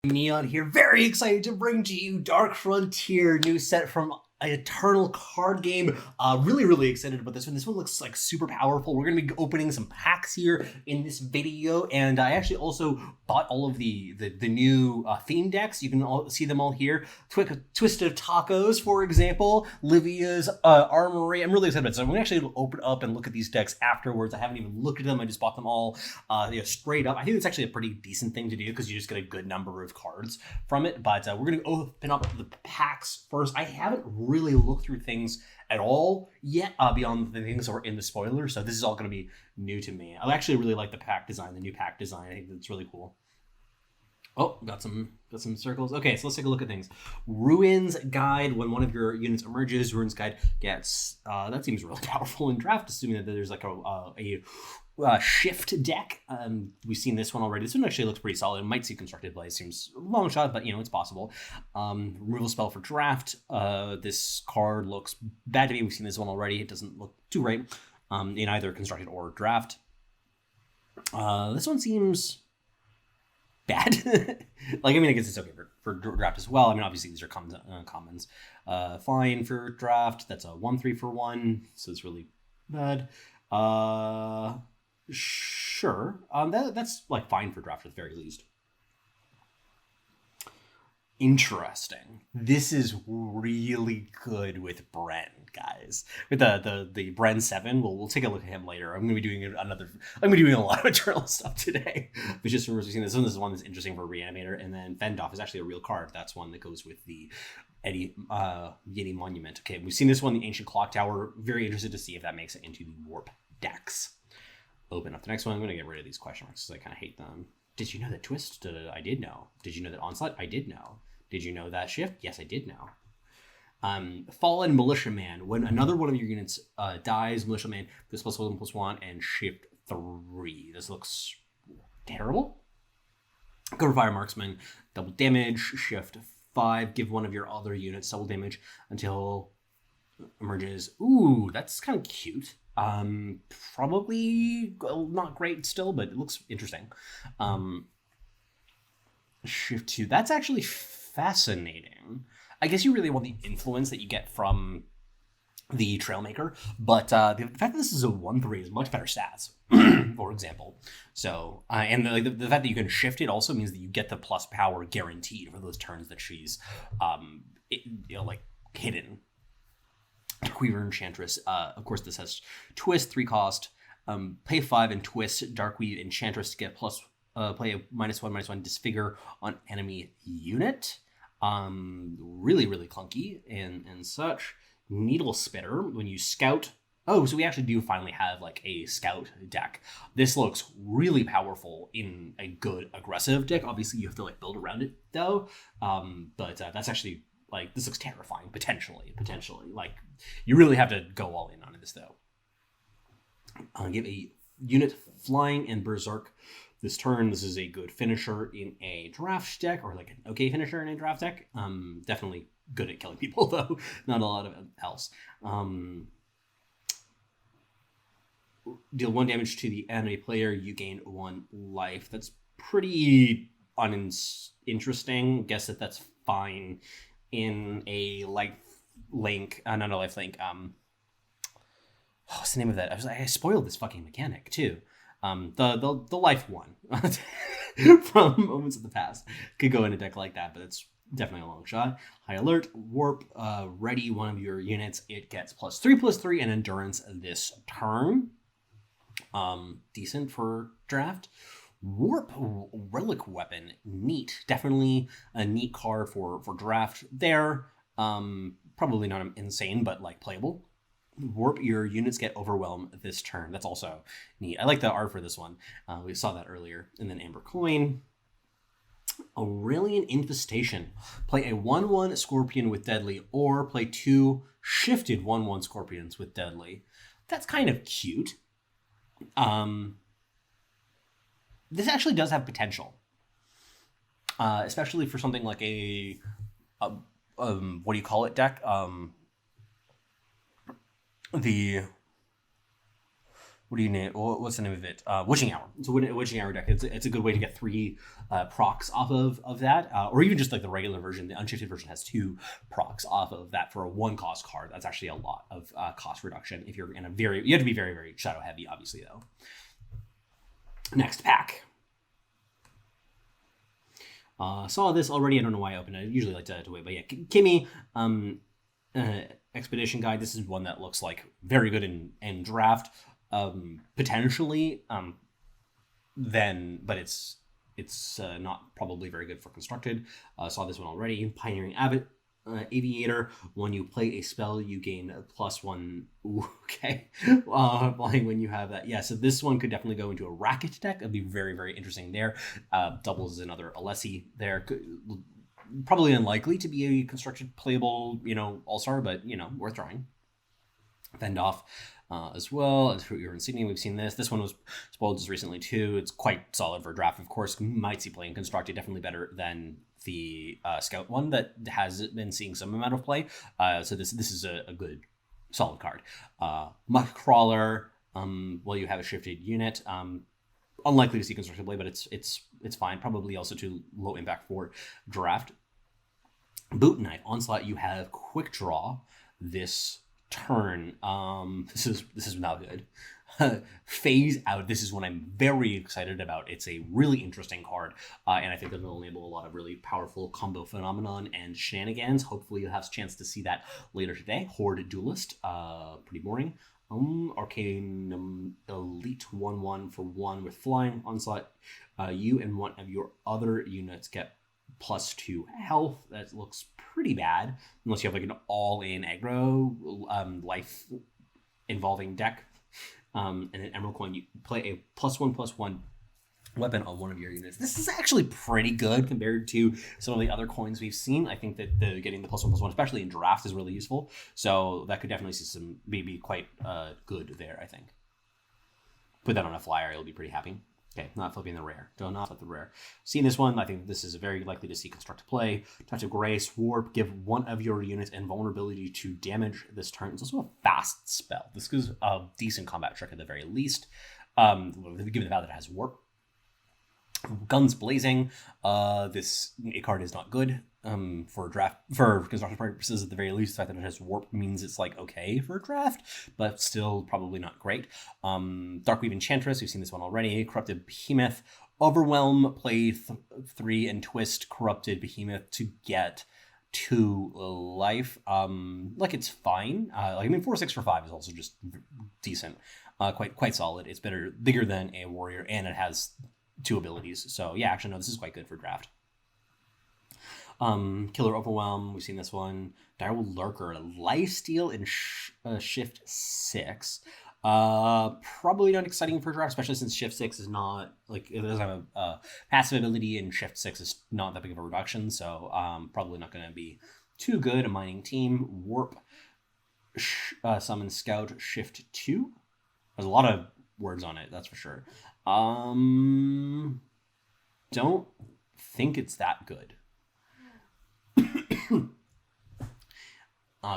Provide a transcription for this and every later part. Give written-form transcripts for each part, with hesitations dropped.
Neon here, very excited to bring to you Dark Frontier, new set from Eternal card game. Really excited about this one. This one looks like super powerful. We're going to be opening some packs here in this video, and I actually also bought all of the new theme decks. You can all see them all here. Twisted Tacos, for example, Livia's Armory. I'm really excited about it. So I'm going to actually open up and look at these decks afterwards. I haven't even looked at them. I just bought them all straight up. I think it's actually a pretty decent thing to do because you just get a good number of cards from it. But we're going to open up the packs first. I haven't really looked through things at all yet beyond the things that were in the spoilers, so this is all going to be new to me. I actually really like the pack design, the new pack design. I think it's really cool. Oh, got some circles. Okay, so let's take a look at things. Ruins Guide. When one of your units emerges, Ruins Guide gets that seems really powerful in draft, assuming that there's like a shift deck. We've seen this one already. This one actually looks pretty solid. It might see Constructed Play. Seems a long shot, but it's possible. Removal spell for draft. This card looks bad to me. We've seen this one already. It doesn't look too great in either Constructed or draft. This one seems bad. I guess it's okay for draft as well. I mean, obviously these are commons. Fine for draft. That's a 1/3 for 1, so it's really bad. Sure. That's like fine for draft at the very least. Interesting. This is really good with Bren, guys. With the Bren 7, we'll take a look at him later. I'm gonna be doing a lot of Eternal stuff today. But just from seeing this is one that's interesting for Reanimator, and then Fendoff is actually a real card. That's one that goes with the Yeti Monument. Okay, we've seen this one, the Ancient Clock Tower. Very interested to see if that makes it into the Warp decks. Open up the next one. I'm gonna get rid of these question marks because I kind of hate them. Did you know that Twist? I did know. Did you know that Onslaught? I did know. Did you know that Shift? Yes, I did know. Fallen Militiaman. When another one of your units dies, Militiaman goes +1/+1 and Shift 3. This looks terrible. Cover Fire Marksman, double damage, Shift 5. Give one of your other units double damage until emerges. Ooh, that's kind of cute. Probably not great still, but it looks interesting. Shift 2. That's actually fascinating. I guess you really want the influence that you get from the Trailmaker, but the fact that this is a 1/3 is much better stats, for example. So, and the fact that you can shift it also means that you get the plus power guaranteed for those turns that she's, hidden. Darkweaver Enchantress. Of course, this has Twist, 3 cost. Pay 5 and Twist Darkweave Enchantress to get play a -1/-1 disfigure on enemy unit. Really clunky and such. Needle Spitter. When you scout. Oh, so we actually do finally have like a scout deck. This looks really powerful in a good aggressive deck. Obviously, you have to build around it though. But that's actually this looks terrifying potentially. You really have to go all in on this though. Give a unit flying and berserk this turn. This is a good finisher in a draft deck, or an okay finisher in a draft deck. Definitely good at killing people though, not a lot of else. Deal 1 damage to the enemy player, you gain 1 life. That's pretty uninteresting. Guess that's fine in a life link, not a life link. What's the name of that? I spoiled this fucking mechanic too. The life one from Moments of the Past could go in a deck like that, but it's definitely a long shot. High Alert, Warp, ready one of your units. It gets +3/+3 and Endurance this turn. Decent for draft. Warp Relic Weapon, neat. Definitely a neat card for draft there. Probably not insane, but playable. Warp, your units get overwhelmed this turn. That's also neat. I like the art for this one. We saw that earlier. And then Amber Coin. Aurelian Infestation. Play a 1/1 Scorpion with Deadly, or play 2 shifted 1/1 Scorpions with Deadly. That's kind of cute. This actually does have potential. Especially for something like a what do you call it deck? The what do you name? What's the name of it? Witching Hour. It's a Witching Hour deck. It's a good way to get 3 procs off of that, or even just like the regular version. The unshifted version has 2 procs off of that for a 1-cost card. That's actually a lot of cost reduction if you're in a you have to be very, very shadow heavy, obviously, though. Next pack. Saw this already. I don't know why I opened it. I usually like to wait, but yeah, Kimmy Expedition Guide. This is one that looks like very good in draft, potentially. But it's not probably very good for constructed. Saw this one already. Pioneering Aviator. When you play a spell, you gain a +1. Ooh, okay. Flying when you have that. Yeah, so this one could definitely go into a racket deck. It'd be very, very interesting there. Doubles as another Alessi there. Probably unlikely to be a constructed playable, all-star, but, worth trying. Fend off as well as Fruit Your Insignia. We've seen this. This one was spoiled just recently too. It's quite solid for draft, of course. Might see play in constructed. Definitely better than the Scout one that has been seeing some amount of play. So this is a good, solid card. Muck Crawler. Well, you have a shifted unit. Unlikely to see constructed play, but it's fine. Probably also too low impact for draft. Boot Knight. Onslaught. You have quick draw this turn. This is not good. Phase Out. This is one I'm very excited about. It's a really interesting card, and I think that it'll enable a lot of really powerful combo phenomenon and shenanigans. Hopefully you'll have a chance to see that later today. Horde Duelist. Pretty boring. Arcane Elite 1/1 for 1 with flying. Onslaught. You and one of your other units get +2 health. That looks pretty bad unless you have like an all-in aggro life involving deck. And an Emerald Coin. You play a +1/+1 weapon on one of your units. This is actually pretty good compared to some of the other coins we've seen. I think that getting the +1/+1, especially in draft, is really useful. So that could definitely see some maybe quite good there, I think. Put that on a flyer, you'll be pretty happy. Okay, not flipping the rare. Do not flip the rare. Seeing this one, I think this is very likely to see constructed play. Touch of Grace, Warp, give one of your units invulnerability to damage this turn. It's also a fast spell. This gives a decent combat trick at the very least, given the fact that it has Warp. Guns Blazing. This card is not good for construction purposes at the very least. The fact that it has Warp means it's like okay for draft, but still probably not great. Darkweave Enchantress. We've seen this one already. Corrupted Behemoth. Overwhelm. Play 3 and twist Corrupted Behemoth to get 2 life. Like it's fine. 4/6 for 5 is also just decent. Quite solid. It's bigger than a warrior, and it has 2 abilities. So yeah, actually no, this is quite good for draft. Killer Overwhelm. We've seen this one. Direwolf Lurker. Lifesteal and Shift 6. Probably not exciting for draft, especially since Shift 6 is not like it doesn't have a passive ability, and Shift 6 is not that big of a reduction. So probably not going to be too good. A Mining Team. Warp. Summon Scout. Shift 2. There's a lot of words on it, that's for sure. Don't think it's that good.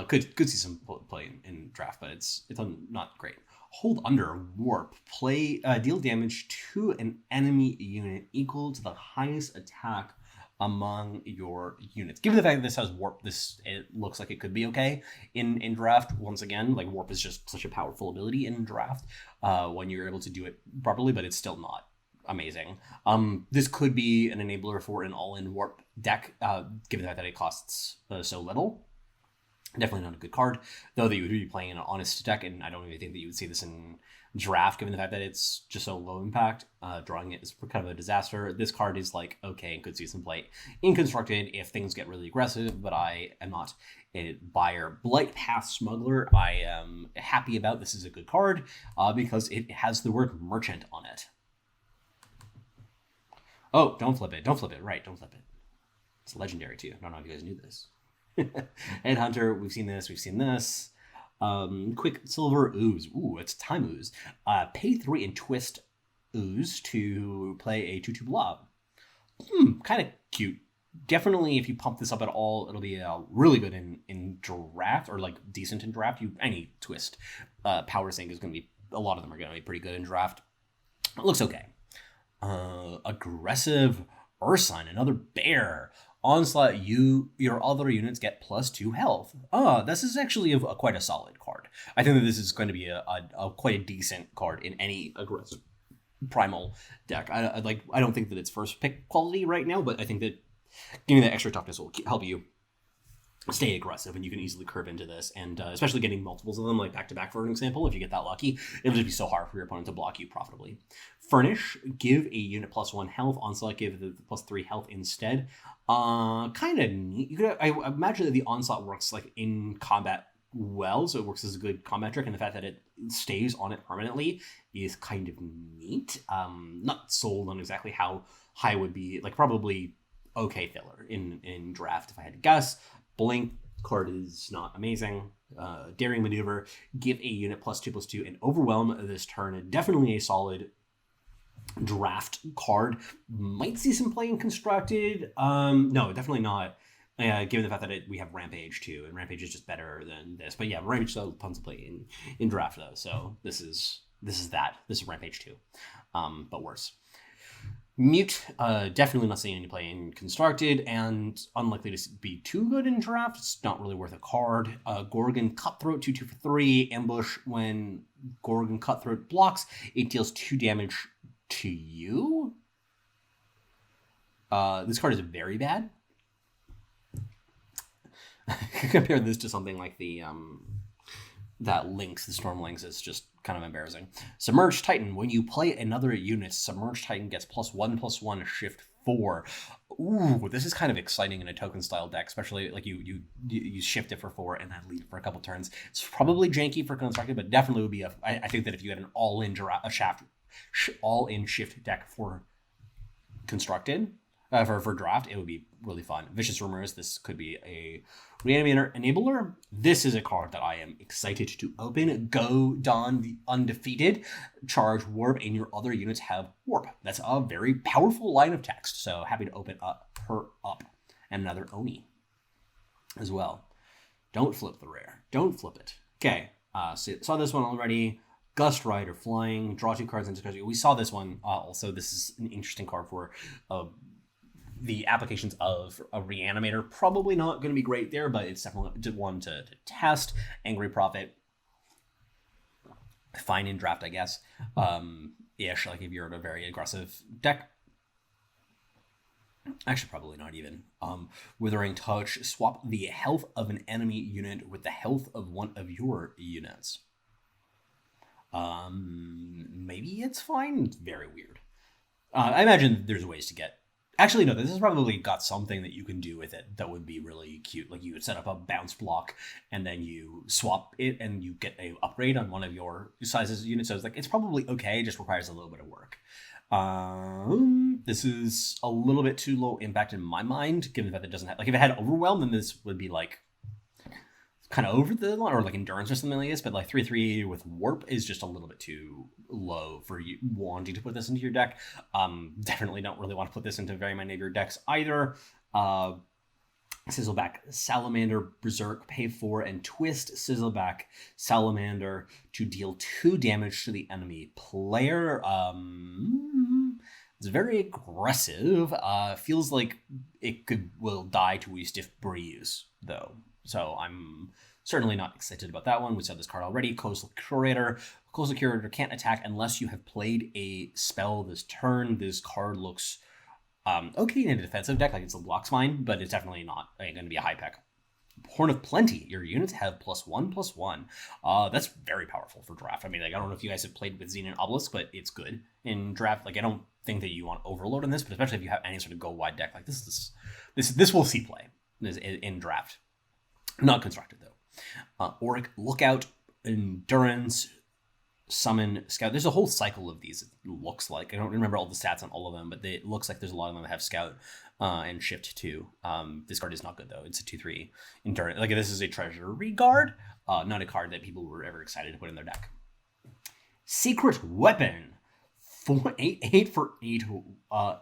Could see some play in draft, but it's not great. Hold Under. Warp. Play deal damage to an enemy unit equal to the highest attack among your units. Given the fact that this has Warp, it looks like it could be okay in draft. Once again, like Warp is just such a powerful ability in draft when you're able to do it properly, but it's still not amazing. This could be an enabler for an all-in Warp deck, given the fact that it costs so little. Definitely not a good card, though that you would be playing in an honest deck, and I don't even think that you would see this in draft, given the fact that it's just so low impact. Drawing it is kind of a disaster. This card is like, okay, and could see some play in constructed if things get really aggressive, but I am not a buyer. Blight Path Smuggler, I am happy about. This is a good card because it has the word merchant on it. Oh, don't flip it. Don't flip it. Right, don't flip it. It's legendary too. I don't know if you guys knew this. Headhunter, we've seen this. Quicksilver Ooze. Ooh, it's Time Ooze. Pay 3 and twist Ooze to play a 2/2 blob. Kind of cute. Definitely, if you pump this up at all, it'll be really good in draft, or like decent in draft. Any twist power sync is going to be a lot of them are going to be pretty good in draft. It looks okay. Aggressive Ursine, another bear. Onslaught, your other units get +2 health. This is actually quite a solid card. I think that this is going to be a quite a decent card in any aggressive primal deck. I don't think that it's first pick quality right now, but I think that giving that extra toughness will help you stay aggressive, and you can easily curve into this, and especially getting multiples of them, like back to back, for example. If you get that lucky, it'll just be so hard for your opponent to block you profitably. Furnish, give a unit +1 health. Onslaught, give the +3 health instead. Kind of neat. I imagine that the Onslaught works like in combat well, so it works as a good combat trick, and the fact that it stays on it permanently is kind of neat. Not sold on exactly how high would be, like probably okay filler in draft if I had to guess. Blink card is not amazing. Daring Maneuver, give a unit +2/+2 and Overwhelm this turn. Definitely a solid draft card. Might see some play in Constructed. No, definitely not. Given the fact that we have Rampage too, and Rampage is just better than this. But yeah, Rampage still tons of play in draft though. So this is that. This is Rampage 2, but worse. Mute, definitely not seeing any play in Constructed, and unlikely to be too good in draft. It's not really worth a card. Gorgon Cutthroat, 2/2 for 3. Ambush, when Gorgon Cutthroat blocks, it deals 2 damage to you. This card is very bad. Compare this to something like the that Lynx, the Storm Lynx, is just kind of embarrassing. Submerged Titan, when you play another unit, Submerged Titan gets +1/+1 shift 4. Ooh, this is kind of exciting in a token style deck, especially like you shift it for 4 and then lead it for a couple turns. It's probably janky for Constructed, but definitely would be I think that if you had an all-in shift deck for Constructed, for draft, it would be really fun. Vicious Rumors, this could be a Reanimator Enabler. This is a card that I am excited to open. Go Dawn the Undefeated. Charge Warp, and your other units have Warp. That's a very powerful line of text, so happy to open her up. And another Oni as well. Don't flip the rare. Don't flip it. Okay, saw this one already. Gust Rider, flying, draw 2 cards into discard. We saw this one also. This is an interesting card for the applications of a Reanimator. Probably not going to be great there, but it's definitely one to test. Angry Prophet, fine in draft, I guess. Ish, like if you're in a very aggressive deck. Actually, probably not even. Withering Touch, swap the health of an enemy unit with the health of one of your units. Maybe it's fine. It's very weird. I imagine there's ways to get. Actually, no, this has probably got something that you can do with it that would be really cute. Like you would set up a bounce block and then you swap it and you get a upgrade on one of your sizes units. So it's probably okay. It just requires a little bit of work. This is a little bit too low impact in my mind, given that it doesn't have, like if it had Overwhelm, then this would be like kind of over the line, or like Endurance or something like this, but like 3/3 with Warp is just a little bit too low for you wanting to put this into your deck. Definitely don't really want to put this into very many of your decks either. Sizzleback Salamander, Berserk, pay 4 and twist Sizzleback Salamander to deal 2 damage to the enemy player. It's very aggressive. Feels like it will die to a Stiff Breeze though. So I'm certainly not excited about that one. We saw this card already. Coastal Curator. Coastal Curator can't attack unless you have played a spell this turn. This card looks okay in a defensive deck, like it's a blocks fine, but it's definitely not going to be a high pick. Horn of Plenty. Your units have +1/+1. That's very powerful for draft. I mean, like I don't know if you guys have played with Xenon Obelisk, but it's good in draft. Like I don't think that you want Overload on this, but especially if you have any sort of go wide deck like this will see play in draft. Not Constructed though. Auric Lookout, Endurance, Summon, Scout. There's a whole cycle of these. It looks like I don't remember all the stats on all of them, but it looks like there's a lot of them that have Scout and Shift too. This card is not good though. It's a 2/3 Endurance. Like this is a Treasury Guard, not a card that people were ever excited to put in their deck. Secret Weapon. 8 for 8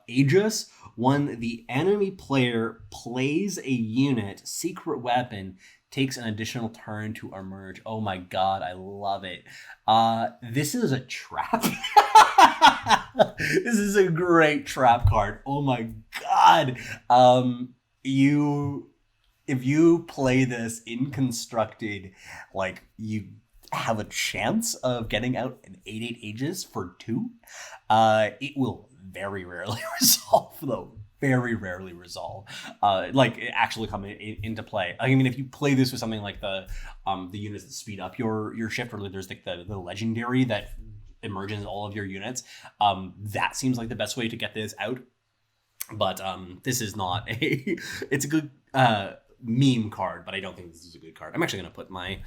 Aegis. When the enemy player plays a unit, Secret Weapon takes an additional turn to emerge. Oh my god, I love it. This is a trap. This is a great trap card. Oh my god. If you play this in constructed, like, you have a chance of getting out an 8/8 Aegis for 2. It will very rarely resolve, though. Very rarely resolve. Like, actually come into play. I mean, if you play this with something like the units that speed up your shift, or there's like the legendary that emerges all of your units, that seems like the best way to get this out. But this is not a. It's a good meme card, but I don't think this is a good card. I'm actually gonna put my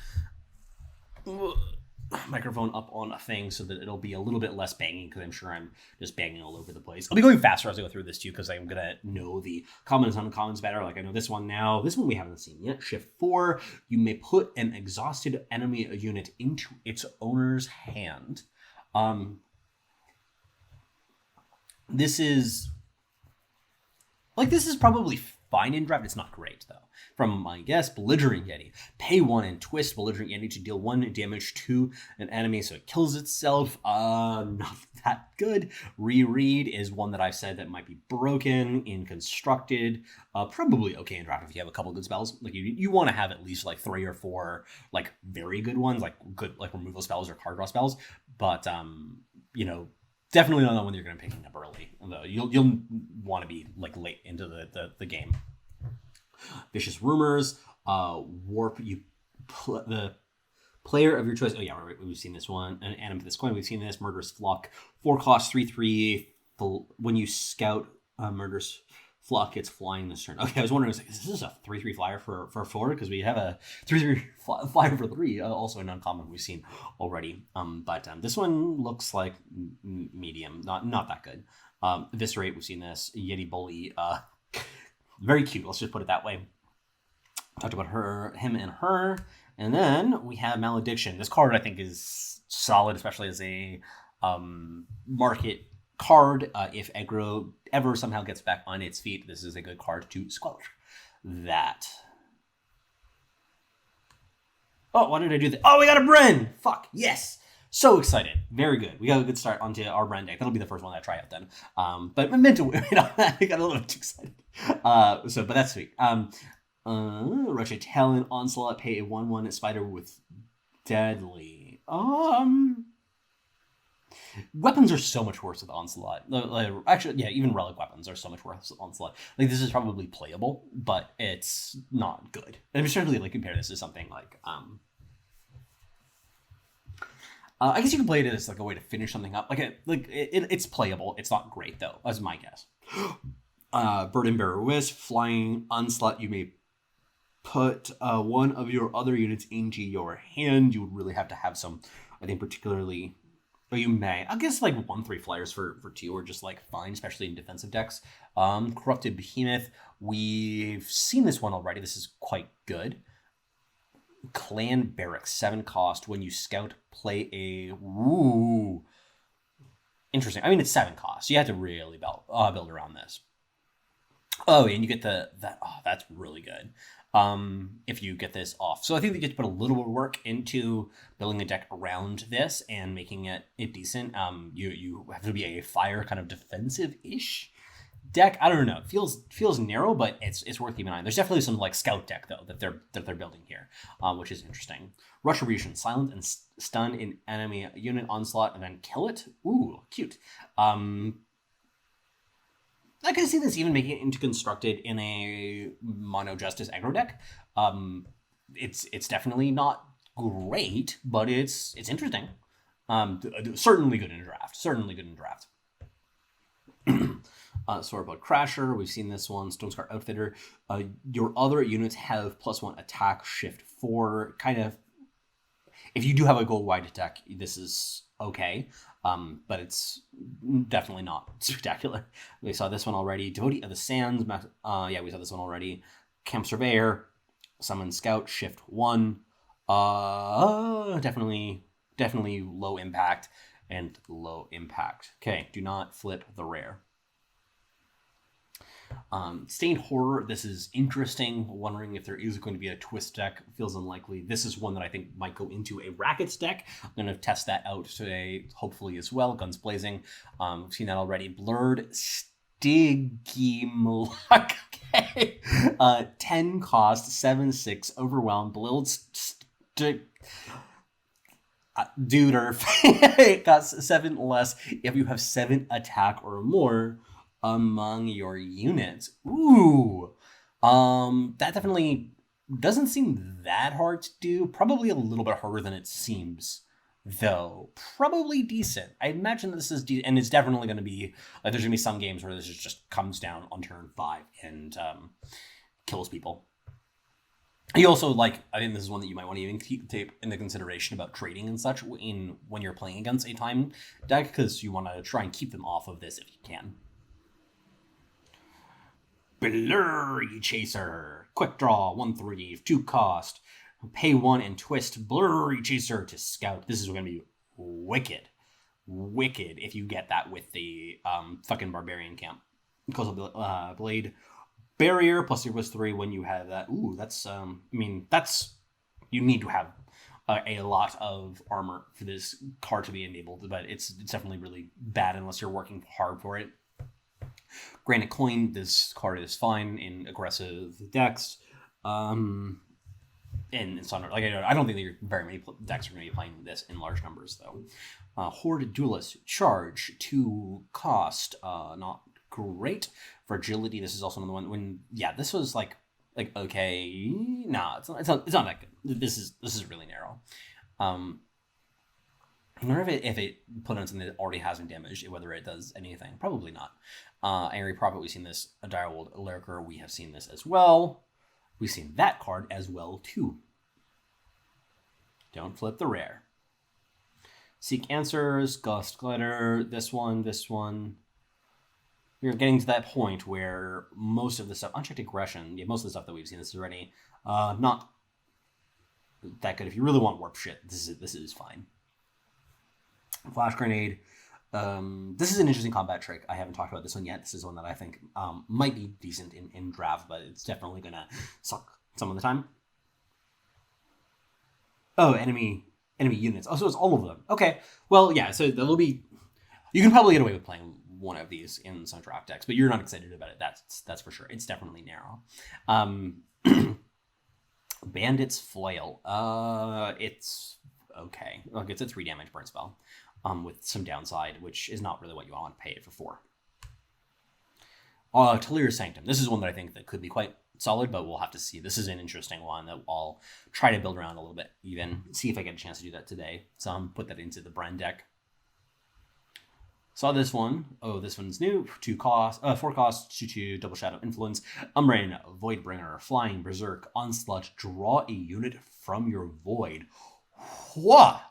microphone up on a thing so that it'll be a little bit less banging, because I'm sure I'm just banging all over the place. I'll be going faster as I go through this too, because I'm gonna know the commons and uncommons better. Like, I know this one now. This one we haven't seen yet. Shift 4. You may put an exhausted enemy unit into its owner's hand. This is probably fine in draft. It's not great though. From my guess, Belligerent Yeti. Pay 1 and twist Belligerent Yeti to deal 1 damage to an enemy, so it kills itself. Not that good. Reread is one that I've said that might be broken in constructed. Probably okay in draft if you have a couple good spells. Like, you want to have at least like 3 or 4 like very good ones, like good like removal spells or card draw spells. But you know, definitely not one you're going to pick up early. Though you'll want to be like late into the game. Vicious Rumors, warp the player of your choice. Oh yeah, right, we've seen this one. An Amethyst Coin, we've seen this. Murderous Flock, 4 cost, 3/3. When you scout Murderous Flock, it's flying this turn. Okay, I was wondering, is this a 3/3 flyer for 4? Because we have a 3/3 flyer for 3, also an uncommon we've seen already. But this one looks like medium, not that good. Eviscerate, we've seen this. Yeti Bully, very cute. Let's just put it that way. Talked about him and her. And then we have Malediction. This card I think is solid, especially as a market card. If aggro ever somehow gets back on its feet, this is a good card to squelch that. Oh, why did I do that? Oh, we got a Bren! Fuck, yes! So excited. Very good. We got a good start onto our Bren deck. That'll be the first one I try out then. But I meant to, I got a little bit too excited. But that's sweet. Russia Talon, Onslaught, pay a 1/1 Spider with Deadly. Weapons are so much worse with Onslaught. Actually, yeah, even relic weapons are so much worse with Onslaught. Like, this is probably playable, but it's not good. And certainly, like, compare this to something like, I guess you can play it as like a way to finish something up. It's playable. It's not great though, as my guess. Burden Bearer Wisp, flying Onslaught. You may put one of your other units into your hand. You would really have to have some, I think, particularly. Or you may. I guess like 1/3 flyers for 2 are just like fine, especially in defensive decks. Corrupted Behemoth. We've seen this one already. This is quite good. Clan Barracks, 7 cost. When you scout, play a interesting. I mean, it's 7 cost. You have to really build around this. Oh, and you get that. Oh, that's really good. If you get this off, so I think you get to put a little bit of work into building a deck around this and making it decent. You have to be a fire kind of defensive-ish deck. I don't know. It feels narrow, but it's worth keeping an eye on. There's definitely some like scout deck though that they're building here, which is interesting. Retribution, silent and stun an enemy unit, onslaught, and then kill it. Ooh, cute. I can see this even making it into constructed in a mono justice aggro deck. It's definitely not great, but it's interesting. Certainly good in draft. Swordblood Crasher, we've seen this one. Stonescar Outfitter. Your other units have +1 attack, shift 4. Kind of, if you do have a gold wide attack, this is okay. But it's definitely not spectacular. We saw this one already. Devotee of the Sands. Yeah, we saw this one already. Camp Surveyor. Summon Scout, shift 1. Definitely low impact and low impact. Okay, do not flip the rare. Stained Horror, this is interesting. Wondering if there is going to be a twist deck. Feels unlikely. This is one that I think might go into a Rackets deck. I'm going to test that out today, hopefully as well. Guns Blazing. We've seen that already. Blurred Stigimluck. Okay. 10 cost, 7/6, Overwhelmed, Duder. It costs 7 less if you have 7 attack or more among your units. Ooh. That definitely doesn't seem that hard to do. Probably a little bit harder than it seems, though. Probably decent. I imagine this is and it's definitely going to be like there's going to be some games where this just comes down on turn 5 and kills people. You also, I think this is one that you might want to even take into consideration about trading and such when you're playing against a time deck, because you want to try and keep them off of this if you can. Blurry Chaser. Quick draw, 1/3, 2 cost. Pay 1 and twist Blurry Chaser to scout. This is going to be wicked. Wicked if you get that with the fucking Barbarian Camp. Blade Barrier plus 3/3 when you have that. Ooh, that's you need to have a lot of armor for this card to be enabled, but it's definitely really bad unless you're working hard for it. Granite Coin, this card is fine in aggressive decks. And it's on, I don't think that very many decks are going to be playing this in large numbers, though. Horde Duelist, charge, 2 cost, not great. Fragility, this is also another one when this was okay, nah, it's not that good. This is really narrow. I wonder if it put on something that already has been damaged, whether it does anything. Probably not. Angry Prophet, we've seen this. A Direwolf Lurker, we have seen this as well. We've seen that card as well, too. Don't flip the rare. Seek Answers, Gust Glider, this one. We're getting to that point where most of the stuff, Unchecked Aggression, most of the stuff that we've seen this already, not that good. If you really want warp shit, this is fine. Flash Grenade. This is an interesting combat trick. I haven't talked about this one yet. This is one that I think might be decent in draft, but it's definitely going to suck some of the time. Oh, enemy units. Oh, so it's all of them. Okay. Well, yeah, so there'll be... You can probably get away with playing one of these in some draft decks, but you're not excited about it. That's for sure. It's definitely narrow. Bandit's Flail. It's okay. Look, it's a 3 damage burn spell. With some downside, which is not really what you want to pay it for 4. Talir's Sanctum. This is one that I think that could be quite solid, but we'll have to see. This is an interesting one that I'll try to build around a little bit, even see if I get a chance to do that today. So put that into the Bren deck. Saw this one. Oh, this one's new. 4 cost, 2/2, Double Shadow Influence, Umbrain, Voidbringer, Flying Berserk, Onslaught, draw a unit from your void. What?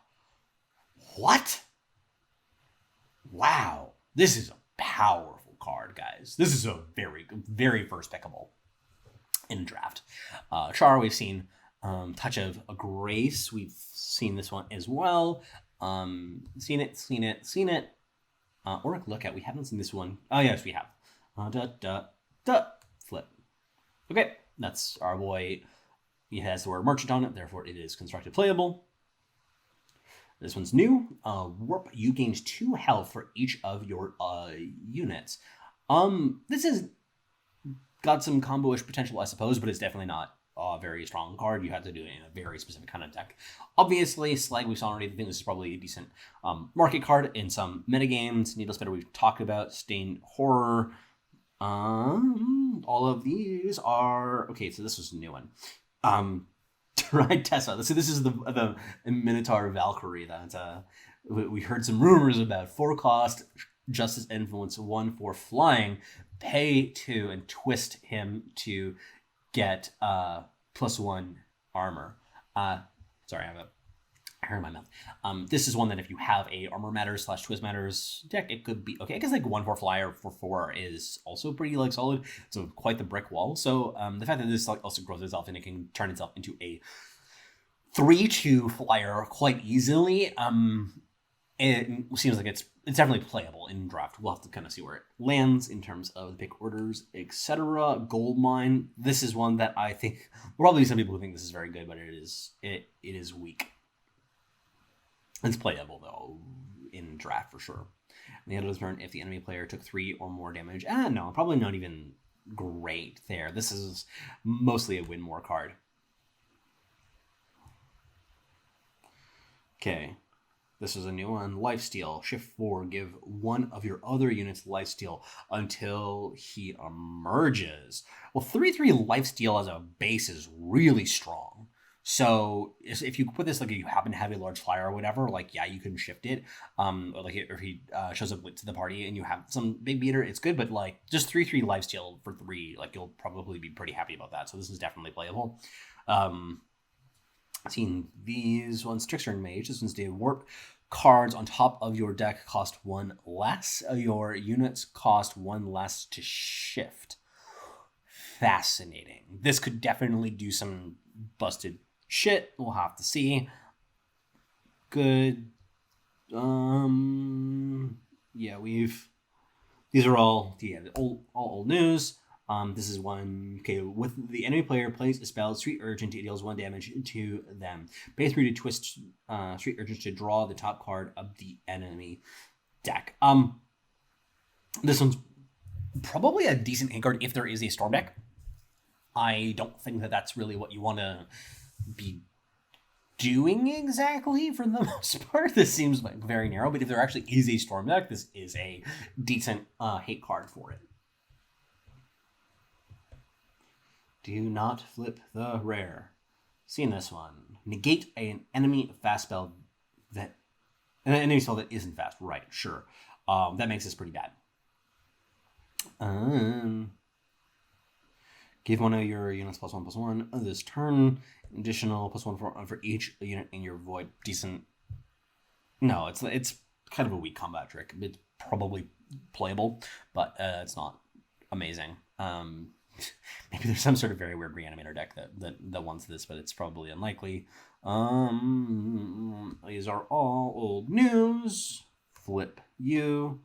Wow, this is a powerful card, guys. This is a very, very first pickable in draft. Char, we've seen. Touch of Grace, we've seen this one as well. Seen it. Auric Lookout, we haven't seen this one. Oh, yes, we have. Flip. Okay, that's our boy. He has the word merchant on it, therefore it is constructed playable. This one's new. Warp, you gain 2 health for each of your units. This has got some combo-ish potential, I suppose, but it's definitely not a very strong card. You have to do it in a very specific kind of deck. Obviously, Slag, we've saw already. I think this is probably a decent market card in some metagames. Needless Spitter, we've talked about. Stained Horror. All of these are... Okay, so this was a new one. Right, Tessa. So this is the Minotaur Valkyrie that we heard some rumors about. 4 cost, Justice Influence, 1 for flying, pay 2 and twist him to get +1 armor. Sorry, I have a hair in my mouth. This is one that if you have a Armor Matters / Twist Matters deck, it could be okay. I guess 1 for flyer for 4 is also pretty solid. So quite the brick wall. So the fact that this also grows itself and it can turn itself into a 3/2 flyer quite easily. it seems like it's definitely playable in draft. We'll have to kind of see where it lands in terms of the pick orders, etc. Gold mine. This is one that I think probably some people who think this is very good, but it is weak. It's playable though in draft for sure. And the end of the turn, if the enemy player took 3 or more damage, no, probably not even great there. This is mostly a win more card. Okay. This is a new one. Lifesteal. Shift 4. Give one of your other units lifesteal until he emerges. Well, 3/3 lifesteal as a base is really strong. So if you put this, like, if you happen to have a large flyer or whatever, like, yeah, you can shift it. Or like if he shows up to the party and you have some big beater, it's good. But like just 3/3 lifesteal for 3, like, you'll probably be pretty happy about that. So this is definitely playable. Seeing these ones, Trickster and Mage. This one's warp. Cards on top of your deck cost 1 less. Your units cost 1 less to shift. Fascinating. This could definitely do some busted shit. We'll have to see. Good. Yeah, these are all old news. This is one. Okay, with the enemy player plays a spell, Street Urgent, it deals 1 damage to them. Pay 3 to twist Street Urgent to draw the top card of the enemy deck. This one's probably a decent hand card if there is a Storm deck. I don't think that that's really what you want to be doing exactly for the most part. This seems like very narrow, but if there actually is a Storm deck, this is a decent hate card for it. Do not flip the rare. Seeing this one. Negate an enemy fast spell that... An enemy spell that isn't fast. Right, sure. That makes this pretty bad. Give one of your units +1/+1 this turn. Additional +1 for each unit in your void. Decent. No, it's kind of a weak combat trick. It's probably playable, but it's not amazing. Maybe there's some sort of very weird reanimator deck that wants this, but it's probably unlikely. These are all old news. Flip you.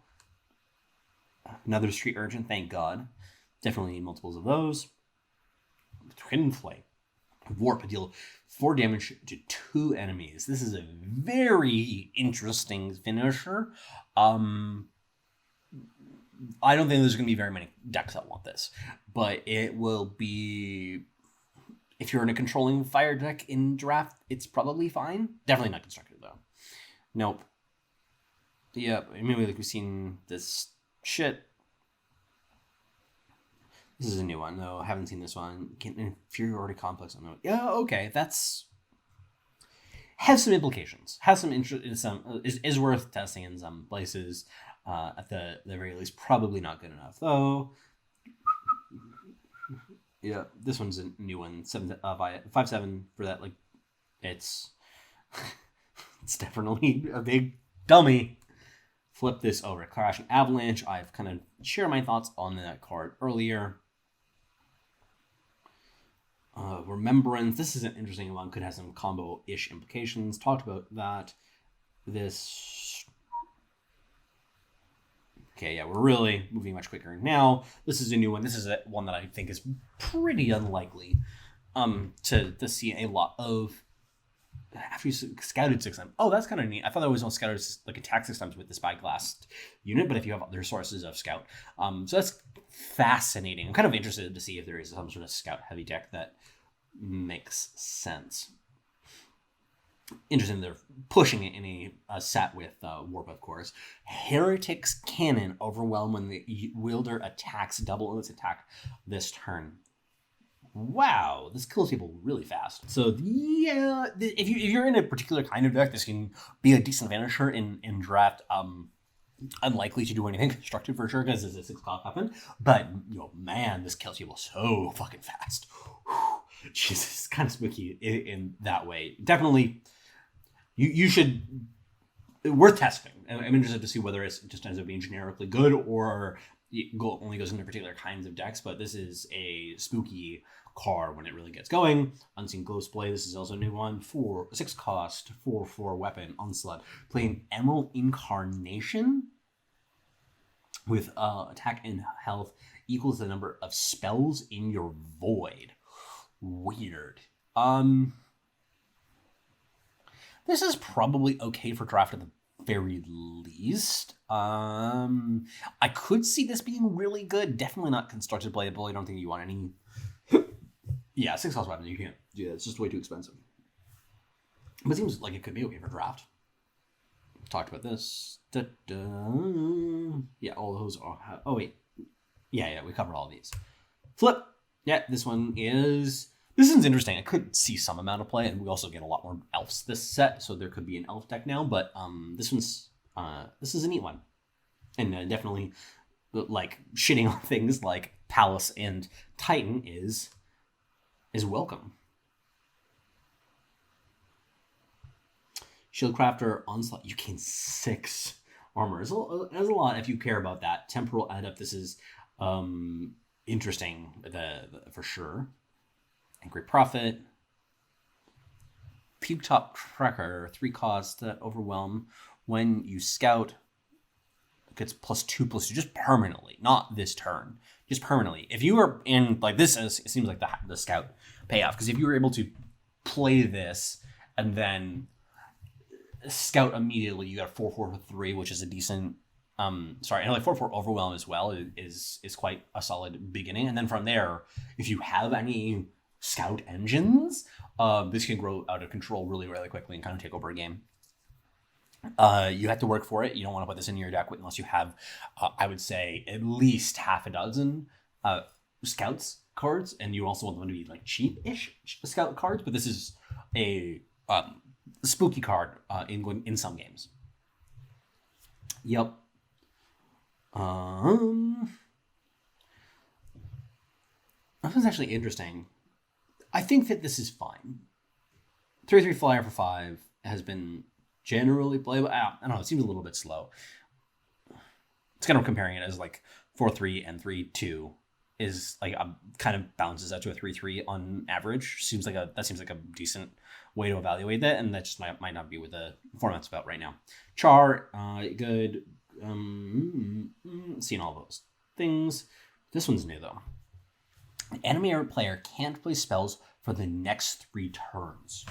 Another Street Urgent, thank God. Definitely need multiples of those. Twin Flame. Warp, deal 4 damage to 2 enemies. This is a very interesting finisher. I don't think there's going to be very many decks that want this, but it will be... If you're in a controlling fire deck in draft, it's probably fine. Definitely not constructed, though. Nope. Yeah, maybe like we've seen this shit. This is a new one, though. I haven't seen this one. Inferiority complex. Yeah, okay. That's... Has some implications. Has some interest in some... Is worth testing in some places. At the very least, probably not good enough, though. Yeah, this one's a new one. 5/7 for that. Like, it's it's definitely a big dummy. Flip this over. Clash and Avalanche. I've kind of shared my thoughts on that card earlier. Remembrance. This is an interesting one. Could have some combo-ish implications. Talked about that. This... Okay, yeah, we're really moving much quicker now. This is a new one. This is one that I think is pretty unlikely to see a lot of. After you scouted 6 times. Oh, that's kind of neat. I thought that was on scouted, like, attack 6 times with the Spyglass unit, but if you have other sources of scout. So that's fascinating. I'm kind of interested to see if there is some sort of scout heavy deck that makes sense. Interesting, they're pushing it in a set with Warp, of course. Heretic's Cannon. Overwhelm when the wielder attacks. Double its attack this turn. Wow, this kills people really fast. So yeah, if you're in a particular kind of deck, this can be a decent vanisher in draft. Unlikely to do anything constructive for sure because it's a 6-cost weapon. But man, this kills people so fucking fast. Whew. Jesus, it's kind of spooky in that way. Definitely. You should... Worth testing. I'm interested to see whether it just ends up being generically good or it only goes into particular kinds of decks, but this is a spooky card when it really gets going. Unseen Ghost Blade, this is also a new one. 6 cost, 4/4 weapon, Onslaught. Play an Emerald Incarnation with attack and health equals the number of spells in your void. Weird. This is probably okay for draft at the very least. I could see this being really good. Definitely not constructed playable. I don't think you want any. Yeah, 6 cost weapon. You can't do that. It's just way too expensive. But it seems like it could be okay for draft. Talked about this. Yeah, all those are. Oh wait. Yeah, we covered all these. Flip. Yeah, this one's interesting. I could see some amount of play, and we also get a lot more elves this set, so there could be an elf deck now. But this is a neat one, and definitely like shitting on things like Palace and Titan is welcome. Shieldcrafter, Onslaught, you gain 6 armor. There's a lot if you care about that. Temporal Adept, this is interesting for sure. Angry Prophet. Puke Top Tracker, 3 cost, Overwhelm. When you scout, it gets +2/+2, just permanently, not this turn. Just permanently. If you were in, like, this it seems like the scout payoff, because if you were able to play this and then scout immediately, you got 4/4/3, which is a decent and like 4/4 Overwhelm as well is quite a solid beginning. And then from there, if you have any scout engines, this can grow out of control really, really quickly and kind of take over a game. You have to work for it. You don't want to put this in your deck unless you have, I would say, at least half a dozen scouts cards, and you also want them to be like cheap-ish scout cards. But this is a spooky card in some games. Yep. This is actually interesting. I think that this is fine. 3/3 flyer for 5 has been generally playable. I don't know, it seems a little bit slow. It's kind of comparing it as like 4/3 and 3/2 is like kind of balances out to a 3/3 on average. That seems like a decent way to evaluate that, and that just might not be what the format's about right now. Char, good. Seeing all those things. This one's new though. An enemy player can't play spells for the next 3 turns.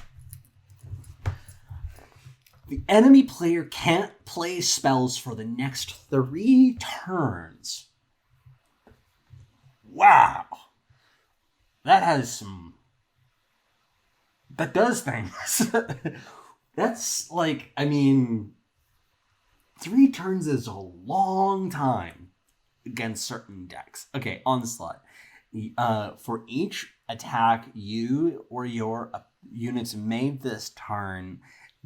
The enemy player can't play spells for the next 3 turns. Wow. That does things. That's like, 3 turns is a long time against certain decks. Okay, Onslaught. For each attack you or your units made this turn,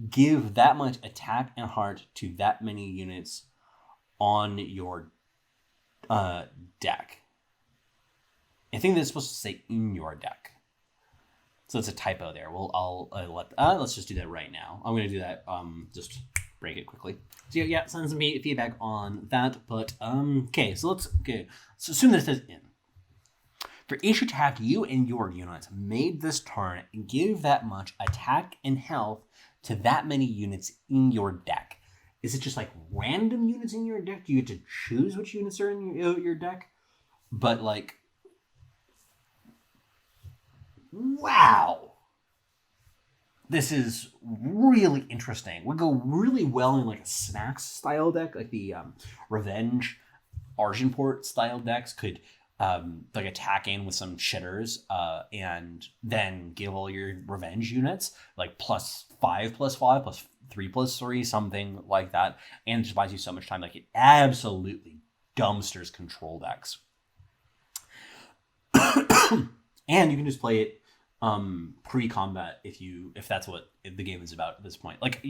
give that much attack and heart to that many units on your deck. I think that's supposed to say in your deck. So it's a typo there. Well, let's just do that right now. I'm going to do that. Just break it quickly. So yeah, send some feedback on that. But okay. So assume that it says in. For each attack you and your units made this turn, give that much attack and health to that many units in your deck. Is it just like random units in your deck? Do you get to choose which units are in your deck? But like, wow. This is really interesting. Would go really well in like a snacks style deck, like the Revenge Argenport style decks could like attack in with some shitters and then give all your revenge units like +5/+5 +3/3, something like that, and it just buys you so much time. Like, it absolutely dumpsters control decks. And you can just play it pre-combat if that's what the game is about at this point. Like,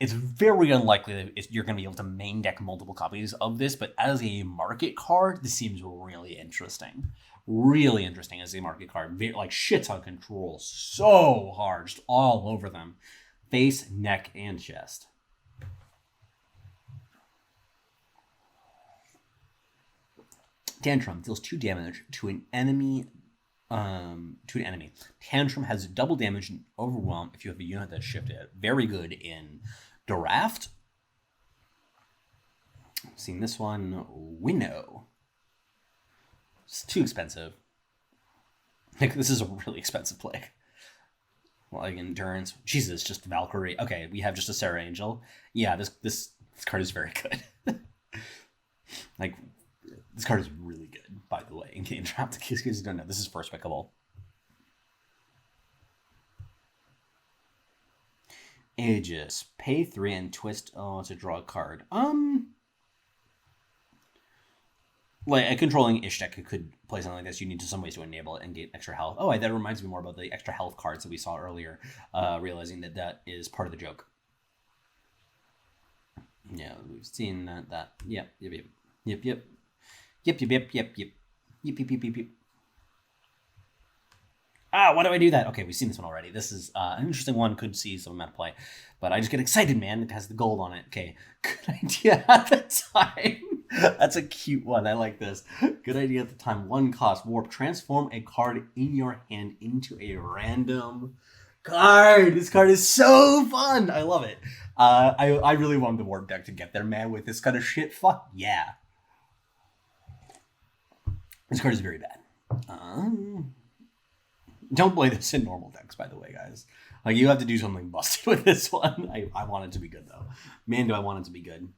it's very unlikely that you're going to be able to main deck multiple copies of this, but as a market card, this seems really interesting. Really interesting as a market card. Like, shit ton control so hard, just all over them. Face, neck, and chest. Tantrum deals 2 damage to an enemy to an enemy. Tantrum has double damage and overwhelm if you have a unit that's shifted. Very good in draft. Seeing this one, Winnow. It's too expensive. Like, this is a really expensive plague. Like endurance. Jesus, just Valkyrie. Okay, we have just a Sarah Angel. Yeah, this card is very good. Like, this card is really good, by the way, in game draft. In case you guys don't know, this is first pickable. Aegis. Pay 3 and twist to draw a card. Like, a controlling Ish deck could play something like this. You need some ways to enable it and get extra health. Oh, that reminds me more about the extra health cards that we saw earlier, realizing that is part of the joke. Yeah, we've seen that. Yep. Ah, why do I do that? Okay, we've seen this one already. This is an interesting one. Could see some amount of play, but I just get excited, man. It has the gold on it. Okay, good idea at the time. That's a cute one. I like this. Good idea at the time. 1 cost. Warp. Transform a card in your hand into a random card. This card is so fun. I love it. I really want the warp deck to get there, man, with this kind of shit. Fuck yeah. This card is very bad. Don't play this in normal decks, by the way, guys. Like, you have to do something busted with this one. I want it to be good, though. Man, do I want it to be good.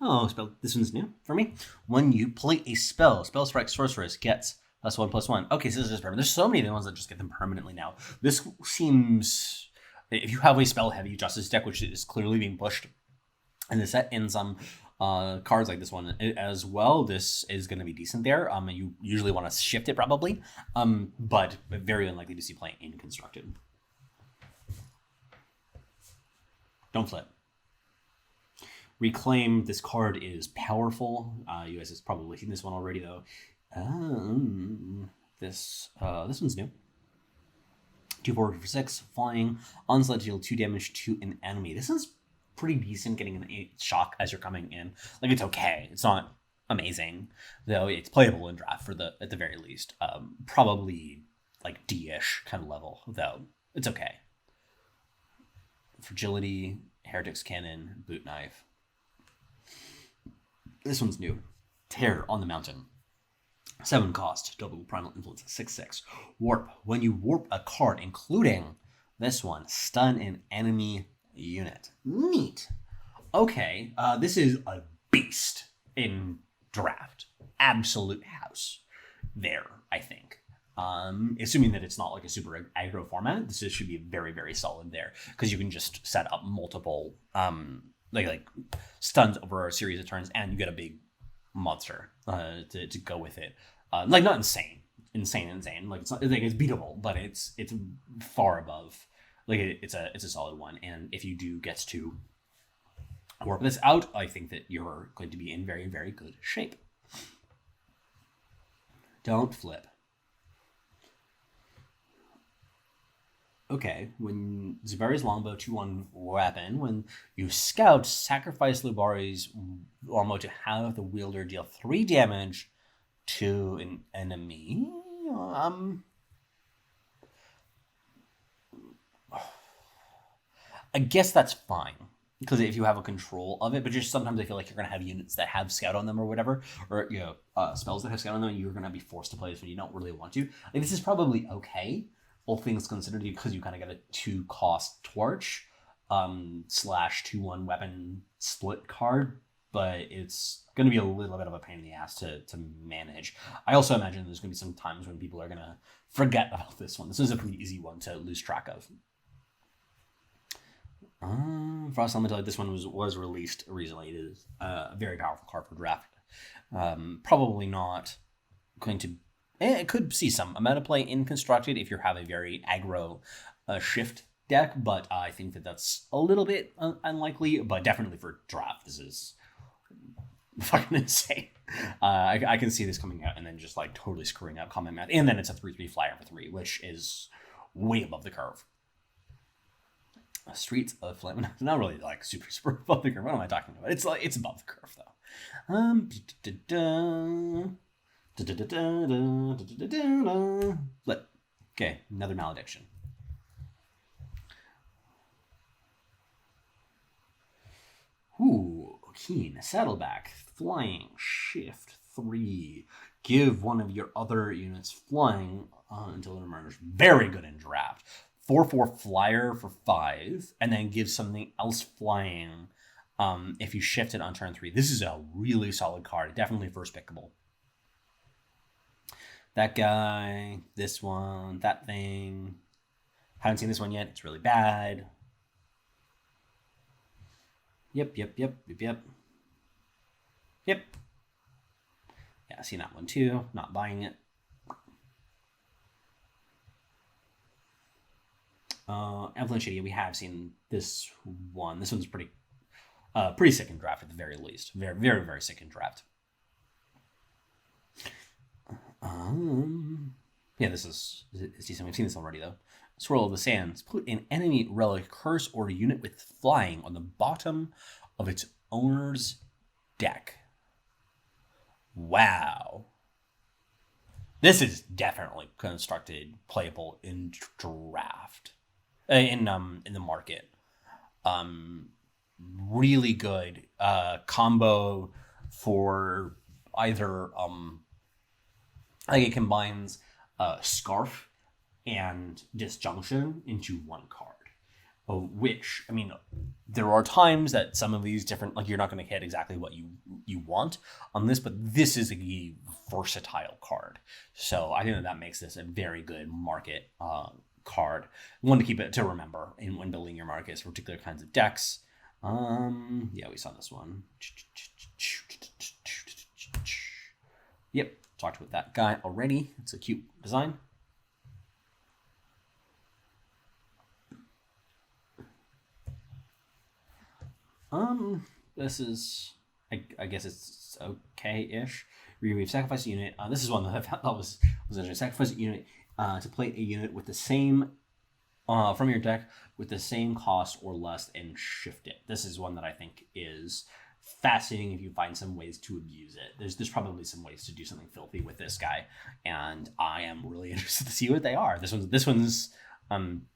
Oh, spell. This one's new for me. When you play a spell strike sorceress gets +1/+1. Okay, so this is permanent. There's so many ones that just get them permanently now. This seems, if you have a spell heavy justice deck, which is clearly being pushed in the set in some cards like this one as well, this is going to be decent there. You usually want to shift it probably, but very unlikely to see play in constructed. Don't flip. Reclaim. This card is powerful. You guys have probably seen this one already, though. This one's new. 2/4 for 6, flying. Onslaught deal 2 damage to an enemy. This is pretty decent, getting an 8 shock as you're coming in. Like, it's okay. It's not amazing, though. It's playable in draft at the very least. Probably like D-ish kind of level, though. It's okay. Fragility, Heretic's Cannon, Boot Knife. This one's new. Terror on the Mountain. 7 cost, double primal influence, 6/6. Warp. When you warp a card, including this one, stun an enemy unit. Neat. Okay, this is a beast in draft. Absolute house there, I think. Assuming that it's not like a super aggro format, this should be very, very solid there, because you can just set up multiple like stuns over a series of turns, and you get a big monster to go with it. Like, not insane. Like, it's not like it's beatable, but it's far above. Like, it's a solid one, and if you do get to warp this out, I think that you're going to be in very, very good shape. Don't flip. Okay, when Zubari's Longbow 2/1 weapon, when you scout, sacrifice Lubari's Longbow to have the wielder deal 3 damage to an enemy. I guess that's fine, because if you have a control of it, but just sometimes I feel like you're going to have units that have scout on them or whatever, or spells that have scout on them, and you're going to be forced to play this when you don't really want to. Like, this is probably okay, all things considered, because you kind of get a 2-cost torch /2/1 weapon split card, but it's going to be a little bit of a pain in the ass to manage. I also imagine there's going to be some times when people are going to forget about this one. This is a pretty easy one to lose track of. Frost Elemental, this one was released recently. It is a very powerful card for draft. Probably not going to... It could see some amount of play in constructed if you have a very aggro shift deck, but I think that's a little bit unlikely. But definitely for draft, this is fucking insane. I can see this coming out and then just like totally screwing up combat math, and then it's a 3/3 flyer for 3, which is way above the curve. Streets of Flame, not really like super above the curve. What am I talking about? It's above the curve though. Flip. Okay, another malediction. Ooh, keen. Saddleback. Flying. Shift 3. Give one of your other units flying until it emerges. Very good in draft. 4/4 flyer for 5, and then give something else flying if you shift it on turn 3. This is a really solid card. Definitely first pickable. That guy, this one, that thing. Haven't seen this one yet. It's really bad. Yep. Yeah, I've seen that one too. Not buying it. Avalanche Idiot, we have seen this one. This one's pretty sick in draft at the very least. Very, very, very sick in draft. Yeah, this is decent. We've seen this already though. Swirl of the Sands. Put an enemy relic, curse, or unit with flying on the bottom of its owner's deck. Wow. This is definitely constructed playable in draft. In the market. Really good combo for either like it combines Scarf and Disjunction into one card. Which, I mean, there are times that some of these different, like, you're not going to hit exactly what you want on this, but this is a versatile card. So I think that makes this a very good market card. One to keep it to remember when building your markets for particular kinds of decks. Yeah, we saw this one. Yep, talked with that guy already. It's a cute design. This is, I guess it's okay-ish. We've sacrificed a unit. This is one that I thought was interesting. Sacrifice a unit to play a unit with the same from your deck with the same cost or less and shift it. This is one that I think is fascinating if you find some ways to abuse it. There's probably some ways to do something filthy with this guy, and I am really interested to see what they are. This one's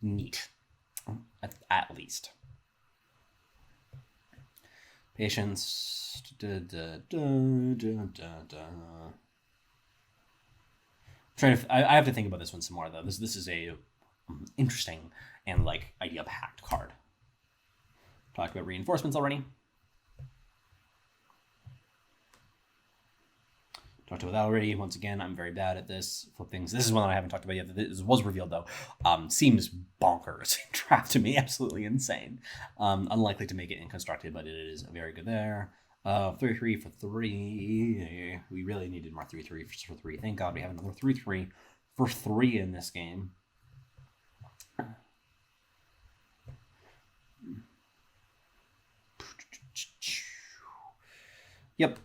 neat, at least. Patience. I have to think about this one some more though. This is a interesting and like idea packed card. Talked about reinforcements already. Talked about that already. Once again, I'm very bad at this. Flip things. This is one that I haven't talked about yet. This was revealed though. Seems bonkers in draft to me. Absolutely insane. Unlikely to make it in constructed, but it is very good there. 3/3 for 3. We really needed more 3/3 for 3. Thank God we have another 3/3 for 3 in this game. Yep.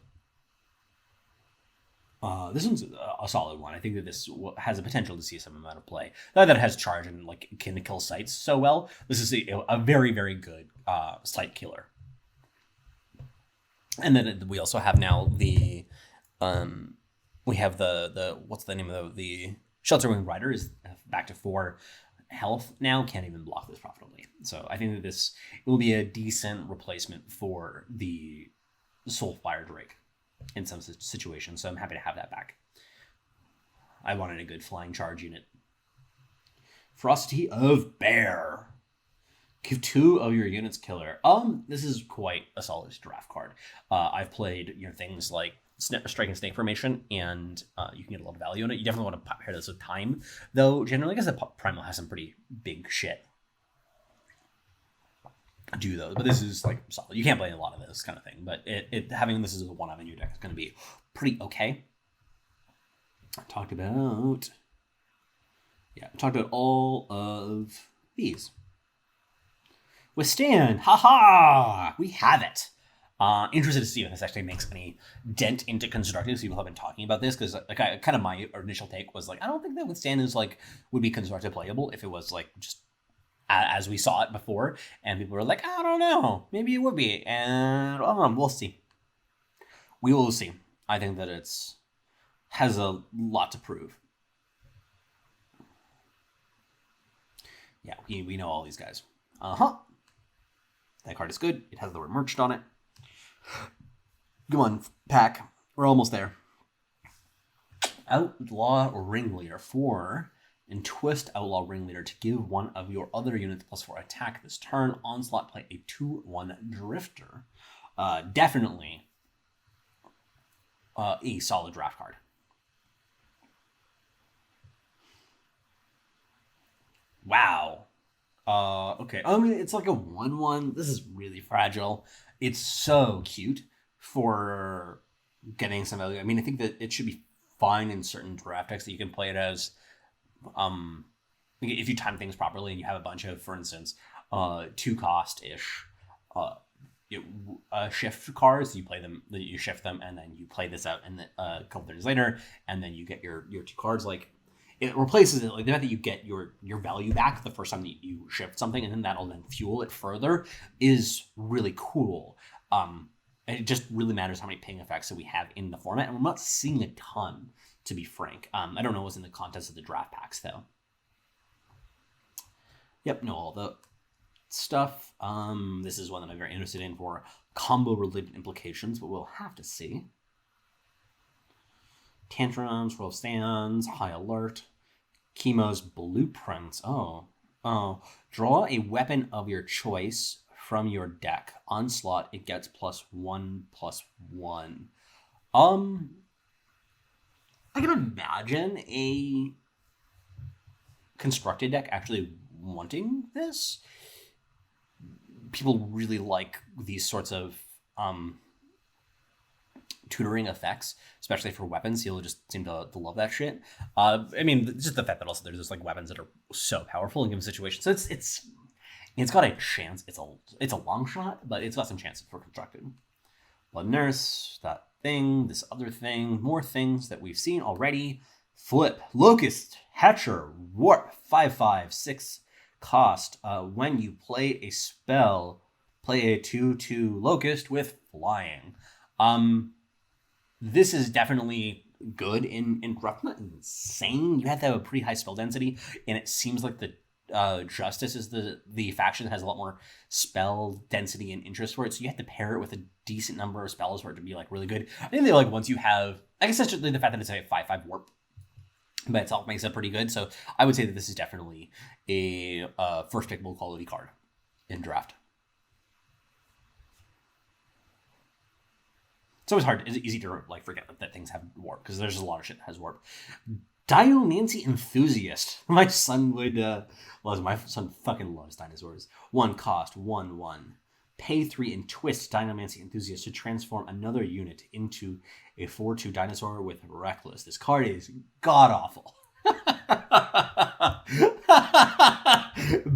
This one's a solid one. I think that this has a potential to see some amount of play. Not that it has charge and like can kill sites so well. This is a very, very good site killer. And then we also have now the we have the what's the name of the Shelter Wing Rider is back to 4 health now. Can't even block this profitably. So I think that this will be a decent replacement for the Soulfire Drake in some situations, so I'm happy to have that back. I wanted a good flying charge unit. Ferocity of Bear. Give 2 of your units killer. This is quite a solid draft card. I've played things like Strike and Snake Formation, and you can get a lot of value in it. You definitely want to pair this with Time, though. Generally, because the Primal has some pretty big shit. Do those, but this is like solid. You can't play a lot of this kind of thing, but having this as a one-of in your deck is going to be pretty okay. I talked about all of these. Withstand, haha, we have it. Interested to see if this actually makes any dent into constructed. People have been talking about this because kind of my initial take was like, I don't think that Withstand is like would be constructed playable if it was like just as we saw it before, and people were like, I don't know, maybe it would be, and we'll see. We will see. I think that it's has a lot to prove. Yeah, we know all these guys. That card is good. It has the word merged on it. Come on, pack. We're almost there. Outlaw Ringleader 4 and twist Outlaw Ringleader to give one of your other units +4 attack this turn. Onslaught, play a 2/1 Drifter. Definitely a solid draft card. Wow. Okay. I mean, it's like a 1/1. This is really fragile. It's so cute for getting some value. I mean, I think that it should be fine in certain draft decks that you can play it as. If you time things properly and you have a bunch of, for instance, 2 cost-ish shift cards, you play them, you shift them, and then you play this out, and then a couple days later, and then you get your 2 cards. Like, it replaces it. Like, the fact that you get your value back the first time that you shift something, and then that'll then fuel it further, is really cool. And it just really matters how many ping effects that we have in the format, and we're not seeing a ton, to be frank. I don't know what's in the context of the draft packs, though. Yep, know all the stuff. This is one that I'm very interested in for combo-related implications, but we'll have to see. Tantrums, Roll of Stands, High Alert, Chemo's Blueprints. Oh. Draw a weapon of your choice from your deck. Onslaught, it gets +1/+1. I can imagine a constructed deck actually wanting this. People really like these sorts of tutoring effects, especially for weapons. You'll just seem to love that shit. I mean, just the fact that also there's just like weapons that are so powerful in given situations. So it's got a chance. It's a long shot, but it's got some chances for constructed. Blood Nurse, that thing, this other thing, more things that we've seen already. Flip, Locust, Hatcher, Warp, 5/5, 6 cost. When you play a spell, play a 2/2 Locust with flying. This is definitely good in draft. Not insane. You have to have a pretty high spell density, and it seems like the Justice is the faction that has a lot more spell density and interest for it, so you have to pair it with a decent number of spells for it to be like really good. I think they like once you have, I guess that's just the fact that it's a 5/5 warp by itself makes it pretty good. So I would say that this is definitely a first pickable quality card in draft. It's always hard. It's easy to like forget that things have warp because there's a lot of shit that has warp. Dinomancy Enthusiast. My son would my son fucking loves dinosaurs. 1 cost, 1/1. Pay 3 and twist Dinomancy Enthusiast to transform another unit into a 4/2 dinosaur with Reckless. This card is god awful.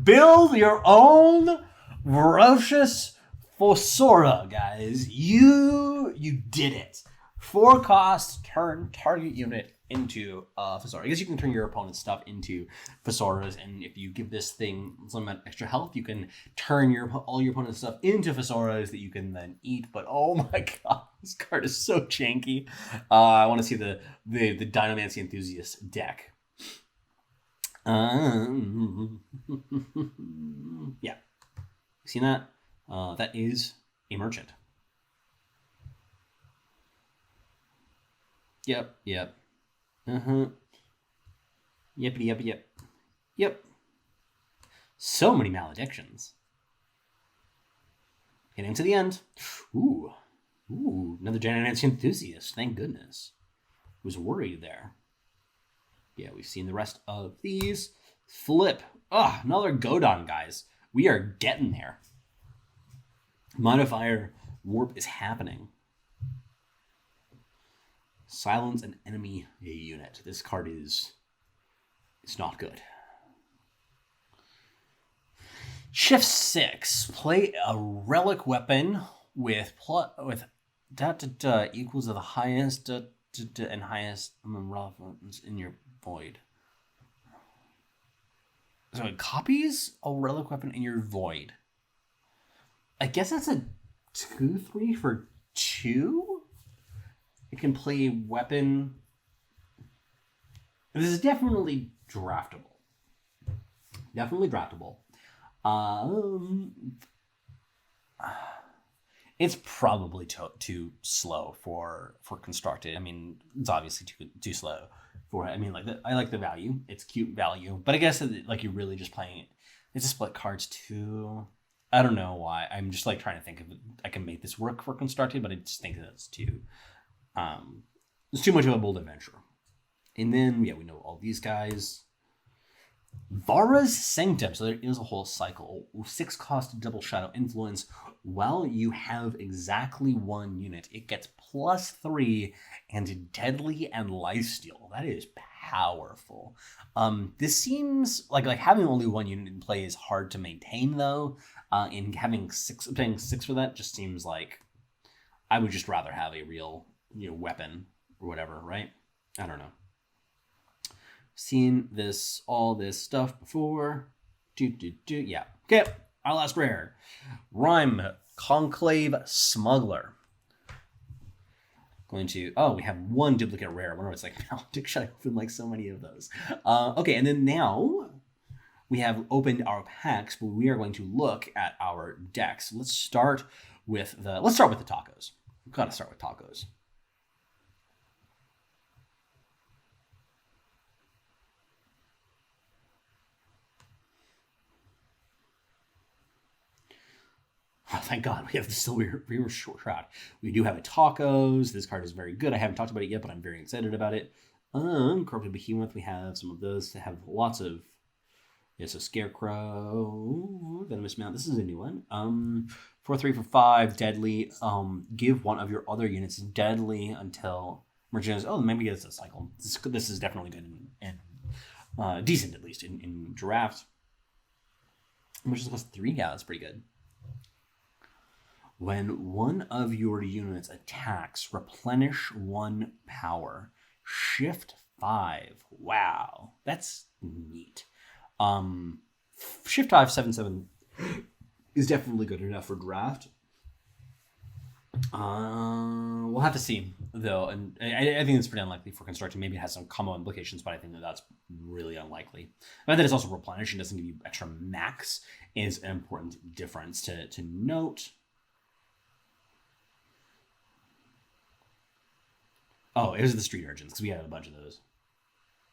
Build your own ferocious Fossora, guys. You did it. 4 cost, turn target unit into Fossora. I guess you can turn your opponent's stuff into Fossoras, and if you give this thing some amount of extra health, you can turn all your opponent's stuff into Fossoras that you can then eat. But oh my god, this card is so janky. I want to see the Dinomancy Enthusiast deck. Yeah, seen that? That is a merchant. Yep. Yep. So many maledictions. Getting to the end. Ooh, another Dinomancy Enthusiast. Thank goodness. Was worried there. Yeah, we've seen the rest of these. Flip. Another Godon, guys. We are getting there. Modifier warp is happening. Silence an enemy unit. This card it's not good. Shift 6. Play a relic weapon with equals to the highest and highest relevance in your void. So it copies a relic weapon in your void. I guess that's a 2/3 for 2. It can play weapon This is definitely draftable. Definitely draftable. It's probably too slow for constructed. I mean, it's obviously too slow for it. I mean, like I like the value. It's cute value, but I guess like you're really just playing it. It's a split cards too. I don't know why. I'm just like trying to think of I can make this work for constructed, but I just think that it's too much of a bold adventure. And then we know all these guys. Vara's Sanctum. So there is a whole cycle. 6 cost double shadow influence. While you have exactly 1 unit, it gets +3 and deadly and lifesteal. That is powerful. This seems like having only 1 unit in play is hard to maintain though. And having paying 6 for that just seems like I would just rather have a real weapon or whatever, right? I don't know. Seen all this stuff before. Yeah. Okay, our last rare. Rhyme Conclave Smuggler. We have 1 duplicate rare. I wonder what it's like now. Should I open like so many of those? Okay, and then now we have opened our packs, but we are going to look at our decks. Let's start with the tacos. We've got to start with tacos. Oh, thank God we have the Silver Shroud. We do have a tacos. This card is very good. I haven't talked about it yet, but I'm very excited about it. Corrupted Behemoth. We have some of those that have lots of. Yeah, so Scarecrow, Venomous Mount. This is a new one. 4/3 for 5, deadly. Give one of your other units deadly until Merchants. Oh, maybe it's a cycle. This is definitely good and decent at least in draft. Merchants cost 3. Yeah, that's pretty good. When one of your units attacks, replenish 1 power. Shift 5. Wow, that's neat. Shift 5 7/7 is definitely good enough for draft. We'll have to see though, and I think it's pretty unlikely for constructing. Maybe it has some combo implications, but I think that's really unlikely. The fact that it's also replenished and doesn't give you extra max is an important difference to note. Oh, it was the Street Urchins, because we had a bunch of those.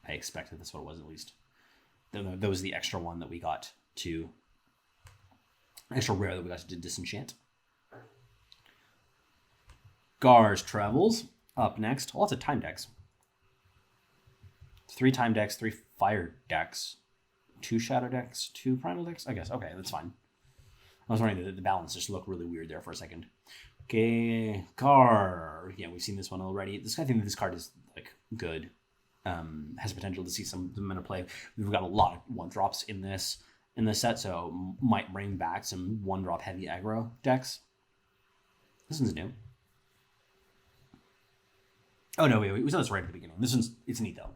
I expected that's what it was, at least. That was the extra one that we got to... Extra rare that we got to disenchant. Gar's Travels. Up next. Lots of time decks. 3 time decks, 3 fire decks, 2 shadow decks, 2 primal decks. I guess. Okay, that's fine. I was wondering the balance just looked really weird there for a second. Okay, Gar. Yeah, we've seen this one already. I think this card is like good. Has potential to see some amount of play. We've got a lot of 1-drops in this set, so might bring back some 1-drop heavy aggro decks. This one's new. Oh no, wait, we saw this right at the beginning. It's neat though.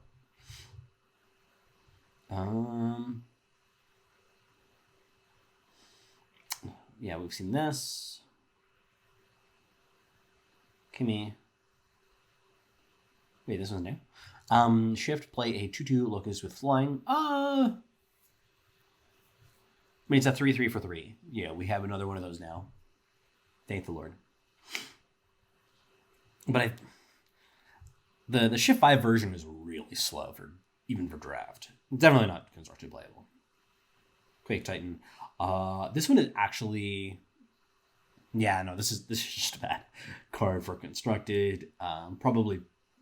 Yeah, we've seen this. Kimmy. Wait, this one's new. Shift, play a 2/2 locust with flying. I mean, it's a 3/3 for 3. Yeah, we have another one of those now. Thank the Lord. But the Shift 5 version is really slow even for draft. Definitely not constructed playable. Quake Titan. This one is actually... Yeah, no, this is just a bad card for constructed. Probably,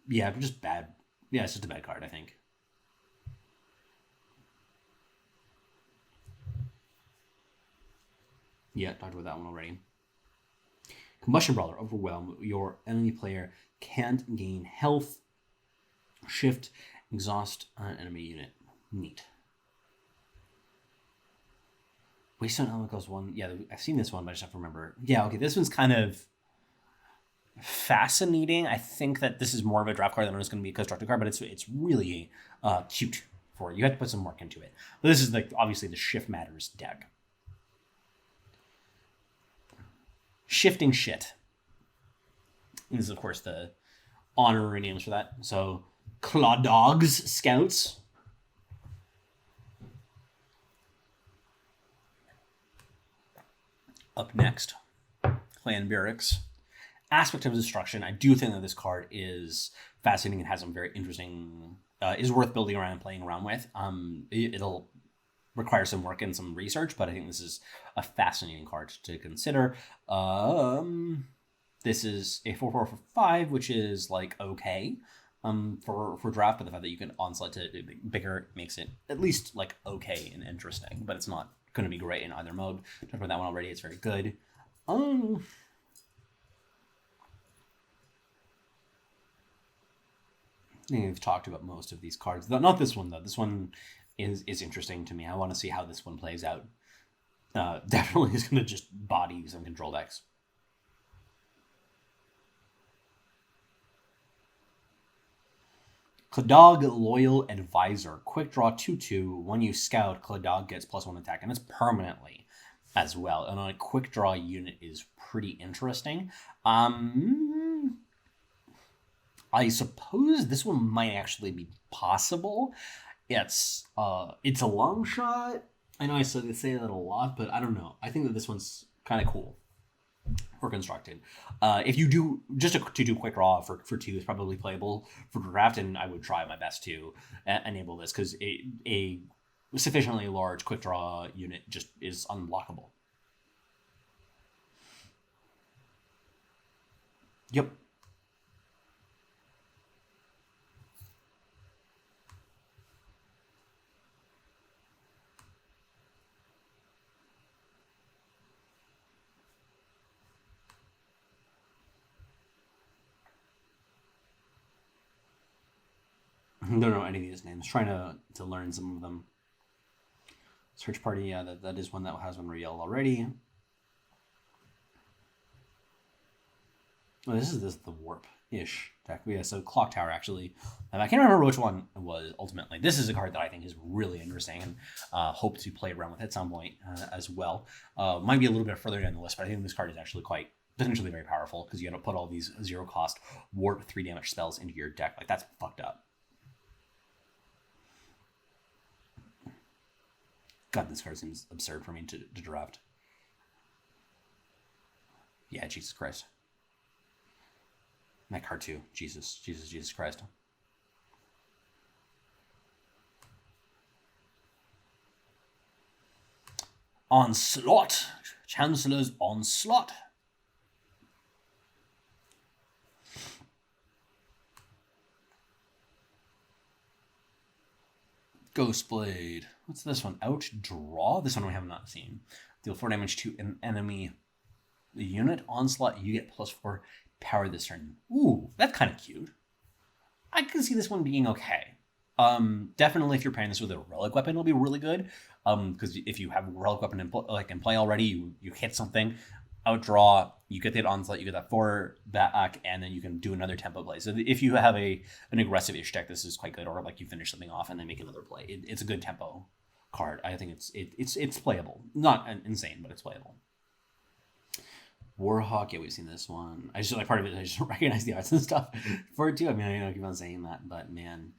yeah, just bad. Yeah, it's just a bad card, I think. Yeah, talked about that one already. Combustion Brawler. Overwhelm. Your enemy player can't gain health. Shift. Exhaust an enemy unit. Neat. Waystone Element costs 1. Yeah, I've seen this one, but I just have to remember. Yeah, okay, this one's kind of fascinating. I think that this is more of a draft card than it's going to be a constructed card, but it's really cute for it. You have to put some work into it. But this is obviously the Shift Matters deck. Shifting Shit is, of course, the honorary names for that. So Clawdog's Scouts. Up next, Clan Barracks. Aspect of Destruction. I do think that this card is fascinating and has some very interesting, is worth building around and playing around with. It'll require some work and some research, but I think this is a fascinating card to consider. This is a 4/4 for 5, which is like okay for draft, but the fact that you can onslaught to bigger makes it at least like okay and interesting, but it's not going to be great in either mode. Talked about that one already. It's very good. I think we've talked about most of these cards. Not this one though. This one is interesting to me. I want to see how this one plays out. Definitely is going to just body some control decks. Clawdog Loyal Advisor. Quick draw 2/2. When you scout, Clawdog gets +1 attack, and it's permanently as well. And on a quick draw unit is pretty interesting. I suppose this one might actually be possible. It's a long shot. I know I say that a lot, but I don't know. I think that this one's kind of cool or constructed. If you do just to do quick draw for 2 is probably playable for draft, and I would try my best to enable this because a sufficiently large quick draw unit just is unblockable. Yep. I don't know any of these names. Trying to learn some of them. Search Party, yeah, that is one that has one revealed already. Oh, this is the Warp-ish deck. Yeah, so Clock Tower, actually. I can't remember which one it was ultimately. This is a card that I think is really interesting and hope to play around with at some point as well. Might be a little bit further down the list, but I think this card is actually quite potentially very powerful because you got to put all these 0-cost Warp 3 damage spells into your deck. Like, that's fucked up. God, this card seems absurd for me to draft. Yeah, Jesus Christ. That card too. Jesus Christ. Onslaught. Chancellor's Onslaught. Ghostblade. What's this one? Outdraw? This one we have not seen. Deal 4 damage to an enemy unit. Onslaught, you get +4 power this turn. Ooh, that's kind of cute. I can see this one being okay. Definitely if you're pairing this with a relic weapon, it'll be really good. Because if you have a relic weapon in play already, you hit something, outdraw, you get that onslaught, you get that 4 back, and then you can do another tempo play. So if you have an aggressive-ish deck, this is quite good. Or like you finish something off and then make another play. It's a good tempo card. I think it's playable. Not insane, but it's playable. Warhawk, yeah, we've seen this one. I just like part of it. I just don't recognize the arts and stuff for it too. I mean, I know I keep on saying that, but man,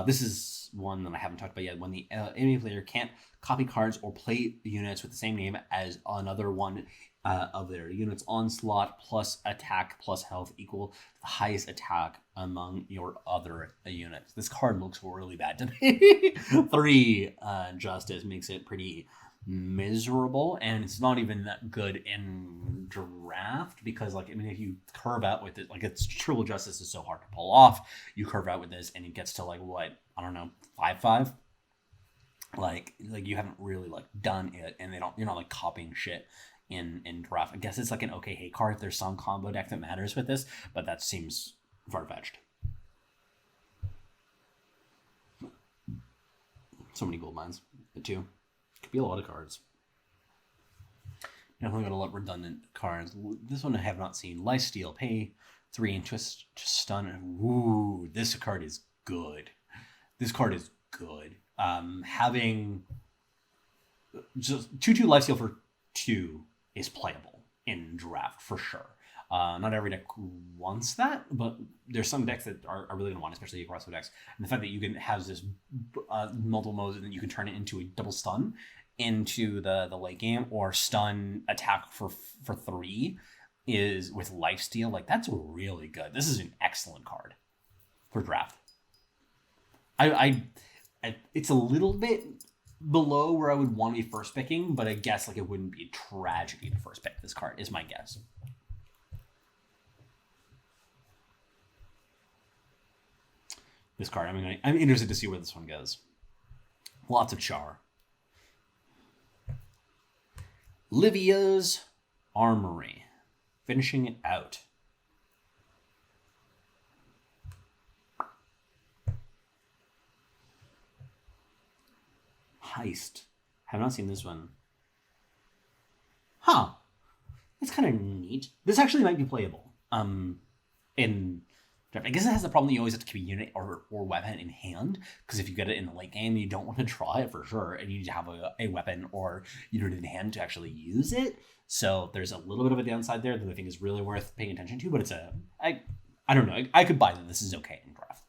this is one that I haven't talked about yet. When the enemy player can't copy cards or play units with the same name as another one of their units, onslaught plus attack plus health equal the highest attack among your other units. This card looks really bad to me. 3 justice makes it pretty miserable, and it's not even that good in draft because, like, I mean, if you curve out with it, like, it's triple justice is so hard to pull off. You curve out with this and it gets to like what, I don't know, 5/5. Like you haven't really like done it, and you're not like copying shit in draft. I guess it's like an okay hate card. There's some combo deck that matters with this, but that seems far-fetched. So many gold mines, the 2. Could be a lot of cards. Definitely got a lot of redundant cards. This one I have not seen. Lifesteal, pay 3 and twist to stun. Ooh, this card is good. This card is good. Having just 2/2 lifesteal for 2 is playable in draft for sure. Not every deck wants that, but there's some decks that are really going to want it, especially aggressive decks. And the fact that you can have this multiple modes and then you can turn it into a double stun into the late game, or stun attack for 3 is with lifesteal. Like, that's really good. This is an excellent card for draft. I it's a little bit below where I would want to be first picking, but I guess like it wouldn't be a tragedy to first pick this card, is my guess. This card, I'm interested to see where this one goes. Lots of char. Livia's Armory, finishing it out. Heist. Have not seen this one. Huh. That's kind of neat. This actually might be playable. In I guess it has the problem that you always have to keep a unit or weapon in hand, because if you get it in the late game, you don't want to draw it for sure, and you need to have a weapon or unit in hand to actually use it. So there's a little bit of a downside there that I think is really worth paying attention to, but it's I don't know. I could buy that this is okay in draft.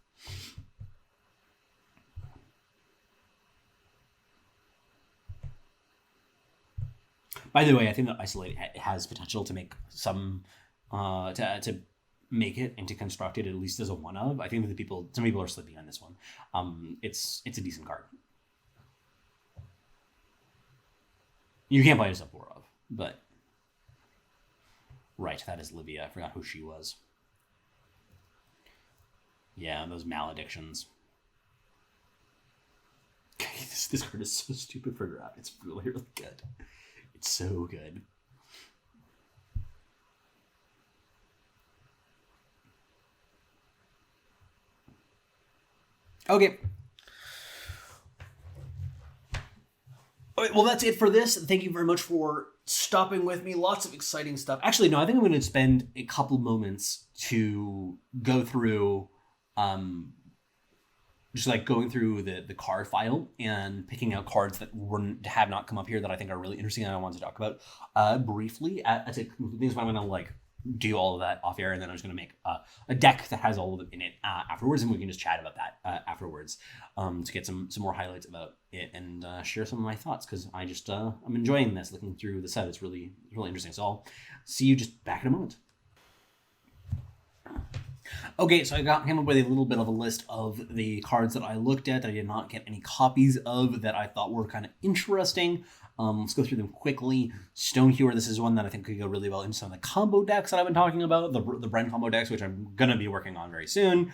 By the way, I think that Isolate has potential to make some to make it into constructed at least as a one of. I think that some people are sleeping on this one. It's a decent card. You can't play it as a 4 of, but right, that is Livia. I forgot who she was. Yeah, those maledictions. This card is so stupid for draft. It's really, really good. It's so good. Okay. Okay, well, that's it for this. Thank you very much for stopping with me. Lots of exciting stuff. Actually, no, I think I'm going to spend a couple moments to go through, just like going through the card file and picking out cards that have not come up here that I think are really interesting and I want to talk about briefly. As it concludes, I'm going to like do all of that off air, and then I'm just going to make a deck that has all of it in it afterwards, and we can just chat about that afterwards to get some more highlights about it and share some of my thoughts, because I just I'm enjoying this, looking through the set. It's really interesting. So I'll see you just back in a moment. Okay, so I came up with a little bit of a list of the cards that I looked at that I did not get any copies of that I thought were kind of interesting. Let's go through them quickly. Stonehewer, this is one that I think could go really well into some of the combo decks that I've been talking about, the Bren combo decks, which I'm going to be working on very soon.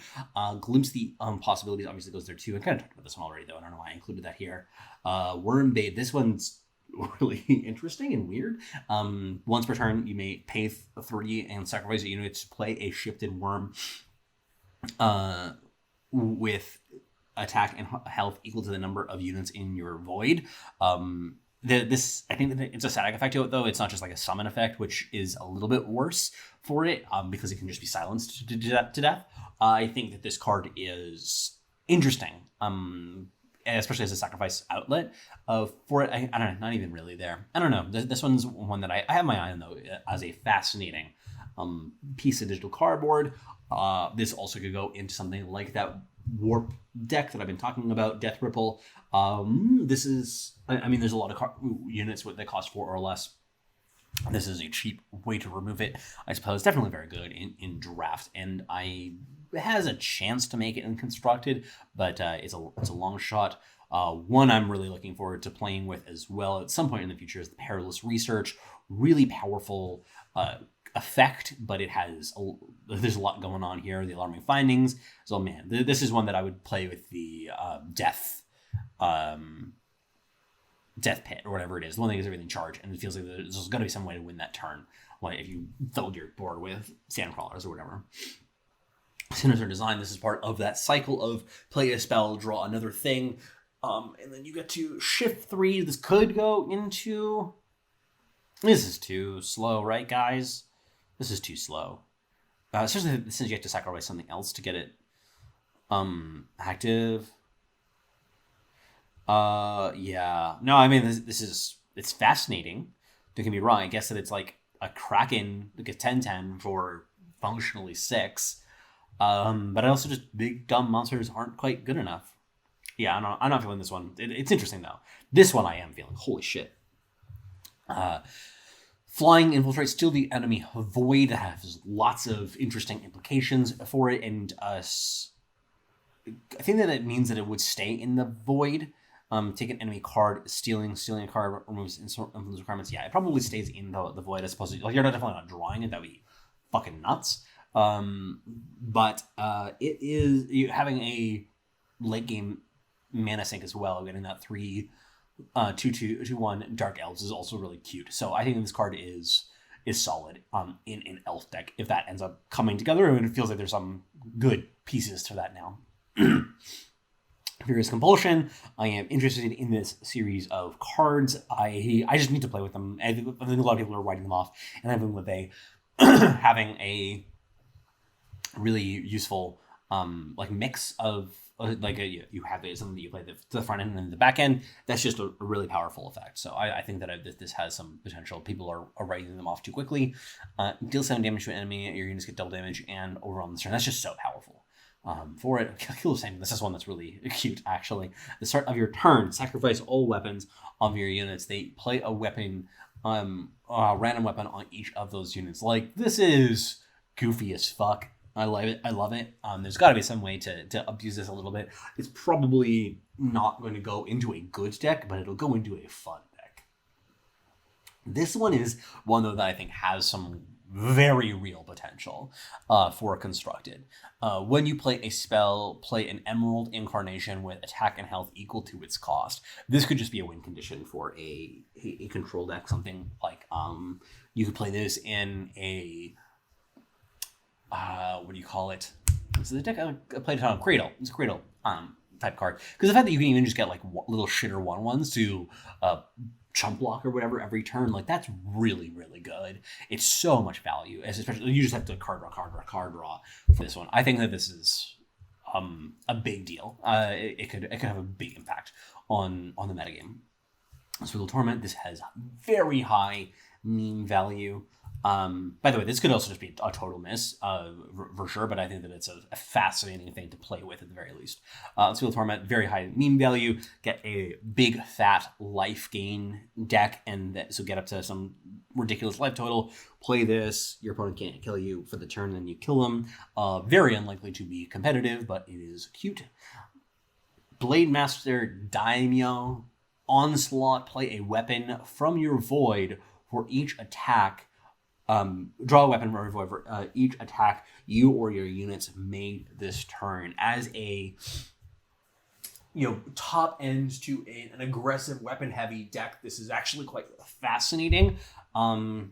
Glimpse the Possibilities obviously goes there too. I kind of talked about this one already, though. I don't know why I included that here. Wormbait, this one's really interesting and weird. Once per turn, you may pay 3 and sacrifice a unit to play a shifted worm with attack and health equal to the number of units in your void. I think that it's a static effect to it, though. It's not just like a summon effect, which is a little bit worse for it because it can just be silenced to death. I think that this card is interesting, especially as a sacrifice outlet for it. I don't know, not even really there. I don't know. This one's one that I have my eye on, though, as a fascinating piece of digital cardboard. This also could go into something like that warp deck that I've been talking about, Death Ripple. This is, I mean, there's a lot of units that cost 4 or less. This is a cheap way to remove it, I suppose. Definitely very good in draft, and it has a chance to make it in constructed, but it's a long shot. One I'm really looking forward to playing with as well at some point in the future is the Perilous Research. Really powerful effect, but there's a lot going on here. The Alarming Findings. So man, this is one that I would play with the Death Pit or whatever it is. The one that gives everything charge, and it feels like there's got to be some way to win that turn. Like if you filled your board with Sandcrawlers or whatever. Sinister Design. This is part of that cycle of play a spell, draw another thing, and then you get to shift 3. This could go into. This is too slow, right, guys? This is too slow. Especially since you have to sacrifice something else to get it active. Yeah. No, I mean, it's fascinating. Don't get me wrong. I guess that it's like a Kraken, like a 10/10 for functionally 6. But I also just big dumb monsters aren't quite good enough. Yeah, I'm not feeling this one. It's interesting though. This one I am feeling. Holy shit. Flying infiltrate, steal the enemy void. That has lots of interesting implications for it, and I think that it means that it would stay in the void. Take an enemy card, stealing a card removes influence requirements. Yeah, it probably stays in the void as opposed to, like, you're definitely not drawing it. That would be fucking nuts. But it is having a late game mana sink as well. Getting that 3/2/1 Dark Elves is also really cute. So I think this card is solid in an elf deck if that ends up coming together, and it feels like there's some good pieces to that now. Furious Compulsion. I am interested in this series of cards. I just need to play with them. I think a lot of people are writing them off, and I think with having a really useful like mix of you have something that you play the front end and the back end. That's just a really powerful effect. So I think that this has some potential. People are writing them off too quickly. Deal 7 damage to an enemy. Your units get double damage and overall on the turn. That's just so powerful. For it, kill the same. This is one that's really cute, actually. The start of your turn, sacrifice all weapons of your units. They play a weapon, random weapon on each of those units. Like, this is goofy as fuck. I love it. There's got to be some way to abuse this a little bit. It's probably not going to go into a good deck, but it'll go into a fun deck. This one is one, though, that I think has some very real potential for constructed. When you play a spell, play an Emerald Incarnation with attack and health equal to its cost. This could just be a win condition for a control deck. Something like you could play this in a what do you call it? It's the deck I played on Cradle. It's a Cradle type card, because the fact that you can even just get like little shitter 1/1s to chump block or whatever every turn, like, that's really, really good. It's so much value, especially you just have to card draw for this one. I think that this is a big deal. It could have a big impact on the metagame. So the Torment, this has very high meme value. By the way, this could also just be a total miss, for sure, but I think that it's a fascinating thing to play with at the very least. Seal Torment, very high meme value, get a big fat life gain deck, and so get up to some ridiculous life total. Play this, your opponent can't kill you for the turn, then you kill them. Very unlikely to be competitive, but it is cute. Blade Master Daimyo, Onslaught, play a weapon from your void for each attack. Draw a weapon from your void for each attack you or your units made this turn. As a top end to an aggressive weapon heavy deck, this is actually quite fascinating. I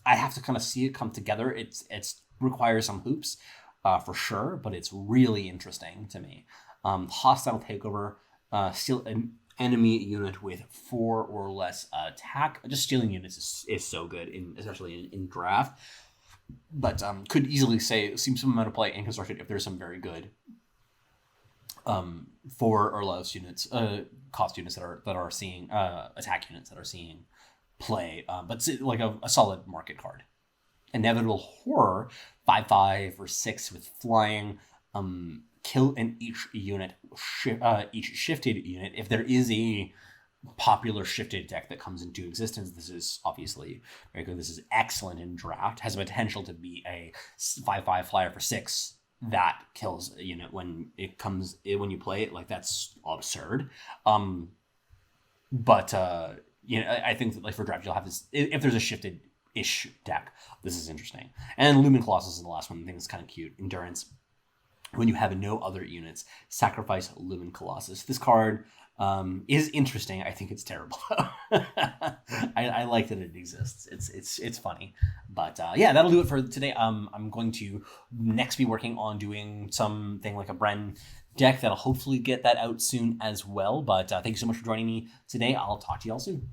have to kind of see it come together. It's requires some hoops for sure, but it's really interesting to me. Hostile Takeover, steal an enemy unit with 4 or less attack. Just stealing units is so good, especially in draft. But could easily see some amount of play in constructed if there's some very good 4 or less units, cost units that are seeing attack units that are seeing play. But like a solid market card. Inevitable Horror, 5/5 or 6 with flying. Kill in each unit, each shifted unit. If there is a popular shifted deck that comes into existence, this is obviously very good. This is excellent in draft. Has the potential to be a 5/5 flyer for 6 that kills a unit when you play it. Like, that's absurd. But I think that, like, for draft, you'll have this if there's a shifted-ish deck. This is interesting. And Lumen Colossus is the last one. I think it's kind of cute. Endurance. When you have no other units, sacrifice Lumen Colossus. This card is interesting. I think it's terrible. I like that it exists. It's funny. But yeah, that'll do it for today. I'm going to next be working on doing something like a Bren deck that'll hopefully get that out soon as well. But thank you so much for joining me today. I'll talk to you all soon.